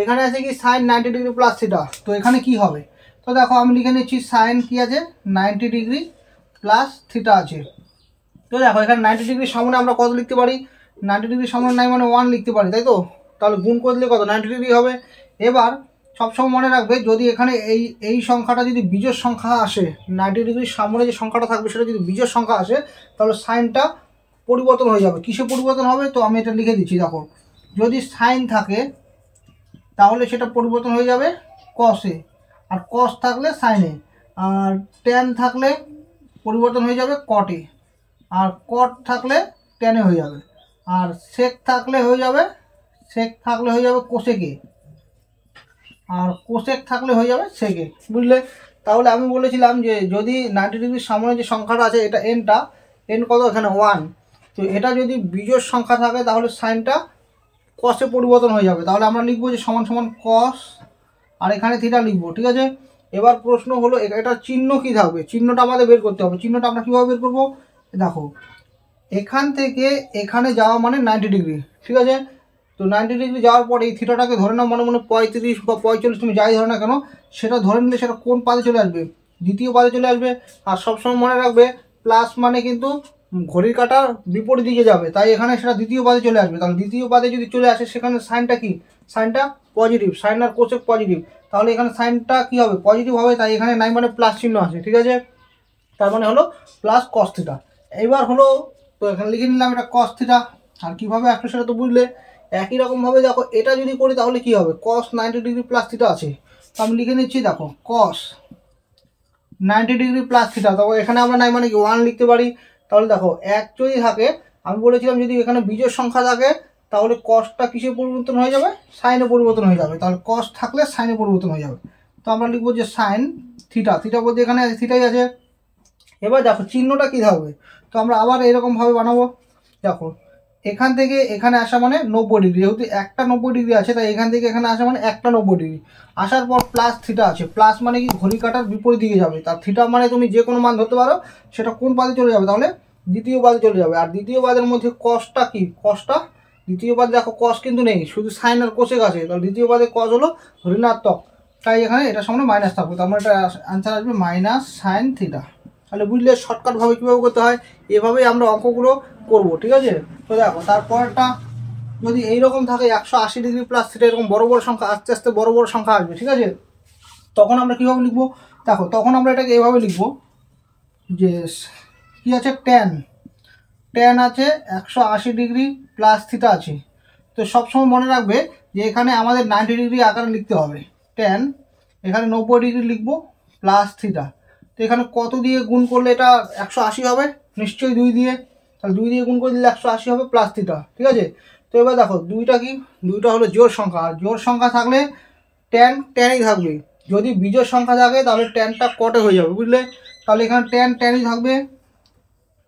এখানে আছে কি সাইন 90 ডিগ্রি প্লাস থিটা, তো এখানে কি হবে, তো দেখো আমি লিখে নিচ্ছি সাইন কি আছে 90 ডিগ্রি প্লাস থিটা আছে। তো দেখো এখানে 90 ডিগ্রির সামনে আমরা কত লিখতে পারি, 90 ডিগ্রির সামনে নাই মানে 1 লিখতে পারি, তাই তো। তাহলে গুণ করে দিলে কত 90 ডিগ্রি হবে। এবার সবসময় মনে রাখবে যদি এখানে এই সংখ্যাটা যদি বিজোড় সংখ্যা আসে, 90 ডিগ্রির সামনে যে সংখ্যাটা থাকবে সেটা যদি বিজোড় সংখ্যা আসে তাহলে সাইনটা পরিবর্তন হয়ে যাবে। কিসে পরিবর্তন হবে, তো আমি এটা লিখে দিচ্ছি। দেখো যদি সাইন থাকে তাহলে সেটা পরিবর্তন হয়ে যাবে কসে, আর কস থাকলে সাইনে, আর ট্যান থাকলে পরিবর্তন হয়ে যাবে কটে। আর কট থাকলে টেনে হয়ে যাবে, আর সেক থাকলে হয়ে যাবে কোসেকে, আর কোসেক থাকলে হয়ে যাবে সেকে, বুঝলে। তাহলে আমি বলেছিলাম যে যদি 90 ডিগ্রির সামনে যে সংখ্যাটা আছে এটা এন কত এখানে 1, তো এটা যদি বিজোড় সংখ্যা থাকে তাহলে সাইনটা কসে পরিবর্তন হয়ে যাবে। তাহলে আমরা লিখবো যে সমান সমান কস, আর এখানে থিটা লিখবো, ঠিক আছে। এবার প্রশ্ন হলো এটার চিহ্ন কি থাকবে, চিহ্নটা আমাদের বের করতে হবে। চিহ্নটা আমরা কীভাবে বের করবো, দেখো এখান থেকে এখানে যাওয়া মানে 90 ডিগ্রি, ঠিক আছে। তো 90 ডিগ্রি যাওয়ার পর এই থিটাটাকে ধরে নাও মনে 35 বা 45, তুমি যাই ধরে না কেন সেটা ধরে নিলে সেটা কোন পাদে চলে আসবে, দ্বিতীয় পাদে চলে আসবে। আর সবসময় মনে রাখবে প্লাস মানে কিন্তু ঘড়ির কাঁটার বিপরীত দিকে যাবে, তাই এখানে সেটা দ্বিতীয় পাদে চলে আসবে। তাহলে দ্বিতীয় পাদে যদি চলে আসে সেখানে সাইনটা কি, সাইনটা পজিটিভ, সাইন আর কোসেক পজিটিভ, তাহলে এখানে সাইনটা কি হবে, পজিটিভ হবে, তাই এখানে নাই মানে প্লাস চিহ্ন আছে, ঠিক আছে। তার মানে হলো প্লাস কস থিটা। এইবার হলো তো এখানে লিখে নিলাম এটা কস থিটা। আর কীভাবে আসলে সেটা তো বুঝলে। একই রকমভাবে দেখো এটা যদি করি তাহলে কি হবে, কস 90 ডিগ্রি প্লাস থিটা আছে, তো আমি লিখে নিচ্ছি দেখো কস 90 ডিগ্রি প্লাস থিটা। তবে এখানে আমরা নাই মানে কি 1 লিখতে পারি। তাহলে দেখো এক যদি থাকে, আমি বলেছিলাম যদি এখানে বিজোড় সংখ্যা থাকে তাহলে কসটা কিসে পরিবর্তন হয়ে যাবে, সাইনে পরিবর্তন হয়ে যাবে। তাহলে কস থাকলে সাইনে পরিবর্তন হয়ে যাবে। তো আমরা লিখবো যে সাইন থিটা, থিটা বলতে এখানে থিটাই আছে। এবার দেখো চিহ্নটা কী থাকবে, তো আমরা আবার এরকমভাবে বানাবো। দেখো এখান থেকে এখানে আসা মানে 90 ডিগ্রি, যেহেতু একটা 90 ডিগ্রি আছে তাই এখান থেকে এখানে আসা মানে একটা 90 ডিগ্রি। আসার পর প্লাস থিটা আছে, প্লাস মানে কি ঘড়ি কাটার বিপরীত দিকে যাবে। তার থিটা মানে তুমি যে কোনো মান ধরতে পারো, সেটা কোন পাদে চলে যাবে, তাহলে দ্বিতীয় পাদে চলে যাবে। আর দ্বিতীয় পাদের মধ্যে কসটা কি, কসটা দ্বিতীয় পাদে দেখো কস কিন্তু নেই, শুধু সাইন আর কোসেক আছে, তাহলে দ্বিতীয় পাদে কস হলো ঋণাত্মক, তাই এখানে এটার সামনে মাইনাস থাকবে। তার মানে এটা অ্যান্সার আসবে মাইনাস সাইন থিটা। তাহলে বুঝলে শর্টকাটভাবে কীভাবে করতে হয়, এভাবেই আমরা অঙ্কগুলো করব, ঠিক আছে। তো দেখো তারপরটা যদি এইরকম থাকে 180 ডিগ্রি প্লাস থিটা, এরকম বড় বড় সংখ্যা আস্তে আস্তে বড় বড় সংখ্যা আসবে, ঠিক আছে। তখন আমরা কীভাবে লিখবো, দেখো তখন আমরা এটাকে এইভাবে লিখবো যে কী আছে, ট্যান আছে 180 ডিগ্রি প্লাস থিটা আছে। তো সবসময় মনে রাখবে যে এখানে আমাদের 90 ডিগ্রি আকারে লিখতে হবে, ট্যান এখানে 90 ডিগ্রি লিখবো প্লাস থিটা। তো এখানে কত দিয়ে গুণ করলে এটা 180 হবে, নিশ্চয়ই 2 দিয়ে, তাহলে 2 দিয়ে গুণ করে দিলে 180 হবে প্লাস থিটা, ঠিক আছে। তো এবার দেখো দুইটা কি, দুইটা হলো জোড় সংখ্যা, আর জোড় সংখ্যা থাকলে ট্যানই থাকবে। যদি বিজোড় সংখ্যা থাকে তাহলে ট্যানটা কটে হয়ে যাবে, বুঝলে। তাহলে এখানে ট্যানই থাকবে।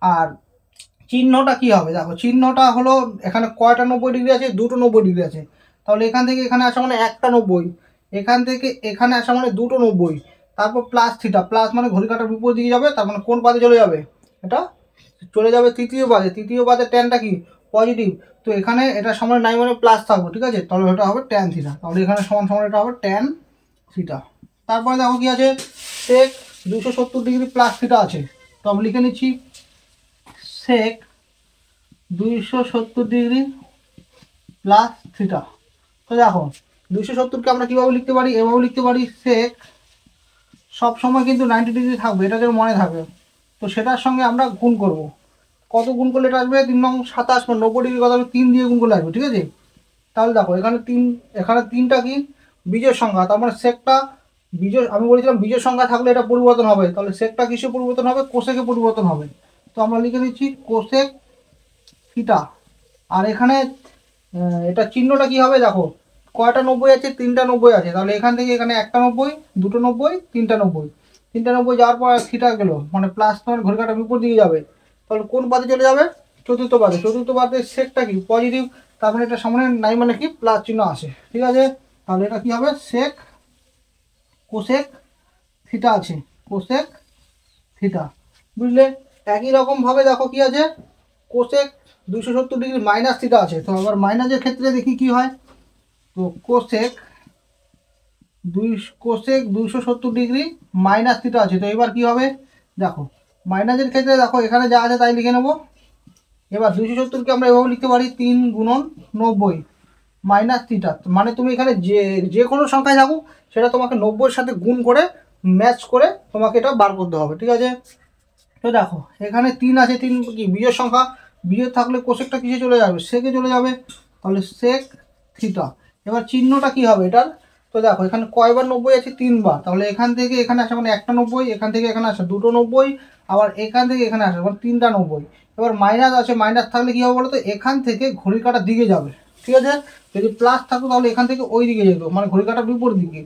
আর চিহ্নটা কি হবে, দেখো চিহ্নটা হলো এখানে কয়টা 90 ডিগ্রি আছে, দুটো 90 ডিগ্রি আছে। তাহলে এখান থেকে এখানে আসা মানে একটা 90, এখান থেকে এখানে আসা মানে দুটো 90, তারপর প্লাস থিটা, প্লাস মানে ঘড়ি কাটার বিপরীত দিকে যাবে, তার মানে কোন পাদে চলে যাবে, এটা চলে যাবে তৃতীয় পাদে। তৃতীয় পাদে ট্যানটা কি পজিটিভ, তো এখানে এটা সমান নাই মানে প্লাস থাকবে, ঠিক আছে। তাহলে এটা হবে ট্যান থিটা, তাহলে এখানে সমান সমান এটা হবে ট্যান থিটা। তারপরে দেখো কি আছে, সেক 270 ডিগ্রি প্লাস থিটা আছে, তো আমি লিখে নিচ্ছি সেক 270 ডিগ্রি প্লাস থিটা। তো দেখো 270কে আমরা কীভাবে লিখতে পারি, এভাবে লিখতে পারি সেক, সব সময় কিন্তু 90 ডিগ্রি থাকবে, এটা যেন মনে থাকবে। তো সেটার সঙ্গে আমরা গুণ করব, কত গুণ করলে এটা আসবে, 3 নং 27, 90 ডিগ্রি কত হবে 3 দিয়ে গুণ করলে আসবে, ঠিক আছে। তাহলে দেখো এখানে 3, এখানে 3টা কি বিজোড় সংখ্যা, তার মানে সেকটা বিজোড়, আমি বলেছিলাম বিজোড় সংখ্যা থাকলে এটা পরিবর্তন হবে, তাহলে সেকটা কিসে পরিবর্তন হবে, কোসেকে পরিবর্তন হবে। তো আমরা লিখে দিচ্ছি কোসেক থিটা। আর এখানে এটা চিহ্নটা কি হবে, দেখো কয়টা 90 আছে, 3টা 90 আছে, তাহলে এখান থেকে এখানে একটা 90, দুটো 90, 3টা 90, 3টা 90 যাওয়ার পর থিটা গেল মানে প্লাস তোমার ঘড়ি কাটার বিপরীত দিকে যাবে, তাহলে কোন পাদে চলে যাবে, চতুর্থ পাদে। চতুর্থ পাদে সেকটা কি পজিটিভ, তার মানে এটা সামনে নাই মানে কি প্লাস চিহ্ন আসে, ঠিক আছে। তাহলে এটা কি হবে, সেক কোসেক থিটা আছে, কোসেক থিটা, বুঝলে। একই রকমভাবে দেখো কি আছে, কোসেক 270 ডিগ্রি মাইনাস থিটা আছে। তো আবার মাইনাসের ক্ষেত্রে দেখি কি হয়, তো কোসেক 270 ডিগ্রি মাইনাস থিটা আছে। তো এবার কি হবে, দেখো মাইনাসের ক্ষেত্রে দেখো এখানে যা আছে তাই লিখে নেব। এবার 270কে আমরা এভাবে লিখতে পারি 3 গুণন 90 মাইনাস থিটা, মানে তুমি এখানে যে কোনো সংখ্যায় থাকুক সেটা তোমাকে 90-এর সাথে গুণ করে ম্যাচ করে তোমাকে এটা বার করতে হবে, ঠিক আছে। তো দেখো এখানে 3 আছে, 3 কি বিজোড় সংখ্যা, বিজোড় থাকলে কোসেকটা কিসে চলে যাবে, সেকে চলে যাবে, তাহলে সেক থিটা। এবার চিহ্নটা কি হবে এটার, তো দেখো এখানে কয়বার 90 আছে, 3বার। তাহলে এখান থেকে এখানে আসে মানে একটা 90, এখান থেকে এখানে আসে দুটো 90, আবার এখান থেকে এখানে আসে মানে 3টা 90। এবার মাইনাস আছে, মাইনাস থাকলে কী হবে বলো তো, এখান থেকে ঘড়ি কাটার দিকে যাবে, ঠিক আছে। যদি প্লাস থাকতো তাহলে এখান থেকে ওই দিকে যেত, মানে ঘড়ি কাটার বিপরীত দিকে।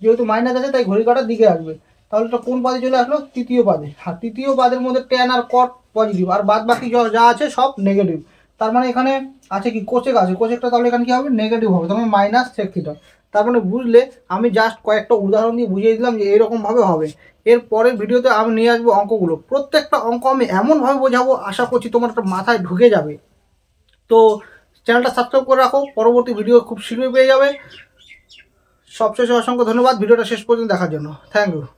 যেহেতু মাইনাস আছে তাই ঘড়ি কাটার দিকে আসবে। তাহলে এটা কোন পাদে চলে আসলো, তৃতীয় পাদে। আর তৃতীয় পাদের মধ্যে ট্যান আর কট পজিটিভ, আর বাদ বাকি যা আছে সব নেগেটিভ। তার মানে এখানে আছে কি কোচেক আছে, কোচেকটা তাহলে এখানে কী হবে, নেগেটিভ হবে, তার মানে মাইনাস সেক থিটা। তার মানে বুঝলে, আমি জাস্ট কয়েকটা উদাহরণ দিয়ে বুঝিয়ে দিলাম যে এরকমভাবে হবে। এর পরের ভিডিওতে আমি নিয়ে আসবো অঙ্কগুলো, প্রত্যেকটা অঙ্ক আমি এমনভাবে বোঝাবো, আশা করছি তোমার একটা মাথায় ঢুকে যাবে। তো চ্যানেলটা সাবস্ক্রাইব করে রাখো, পরবর্তী ভিডিও খুব শীঘ্রই পেয়ে যাবে। সবশেষে অসংখ্য ধন্যবাদ ভিডিওটা শেষ পর্যন্ত দেখার জন্য। Thank you.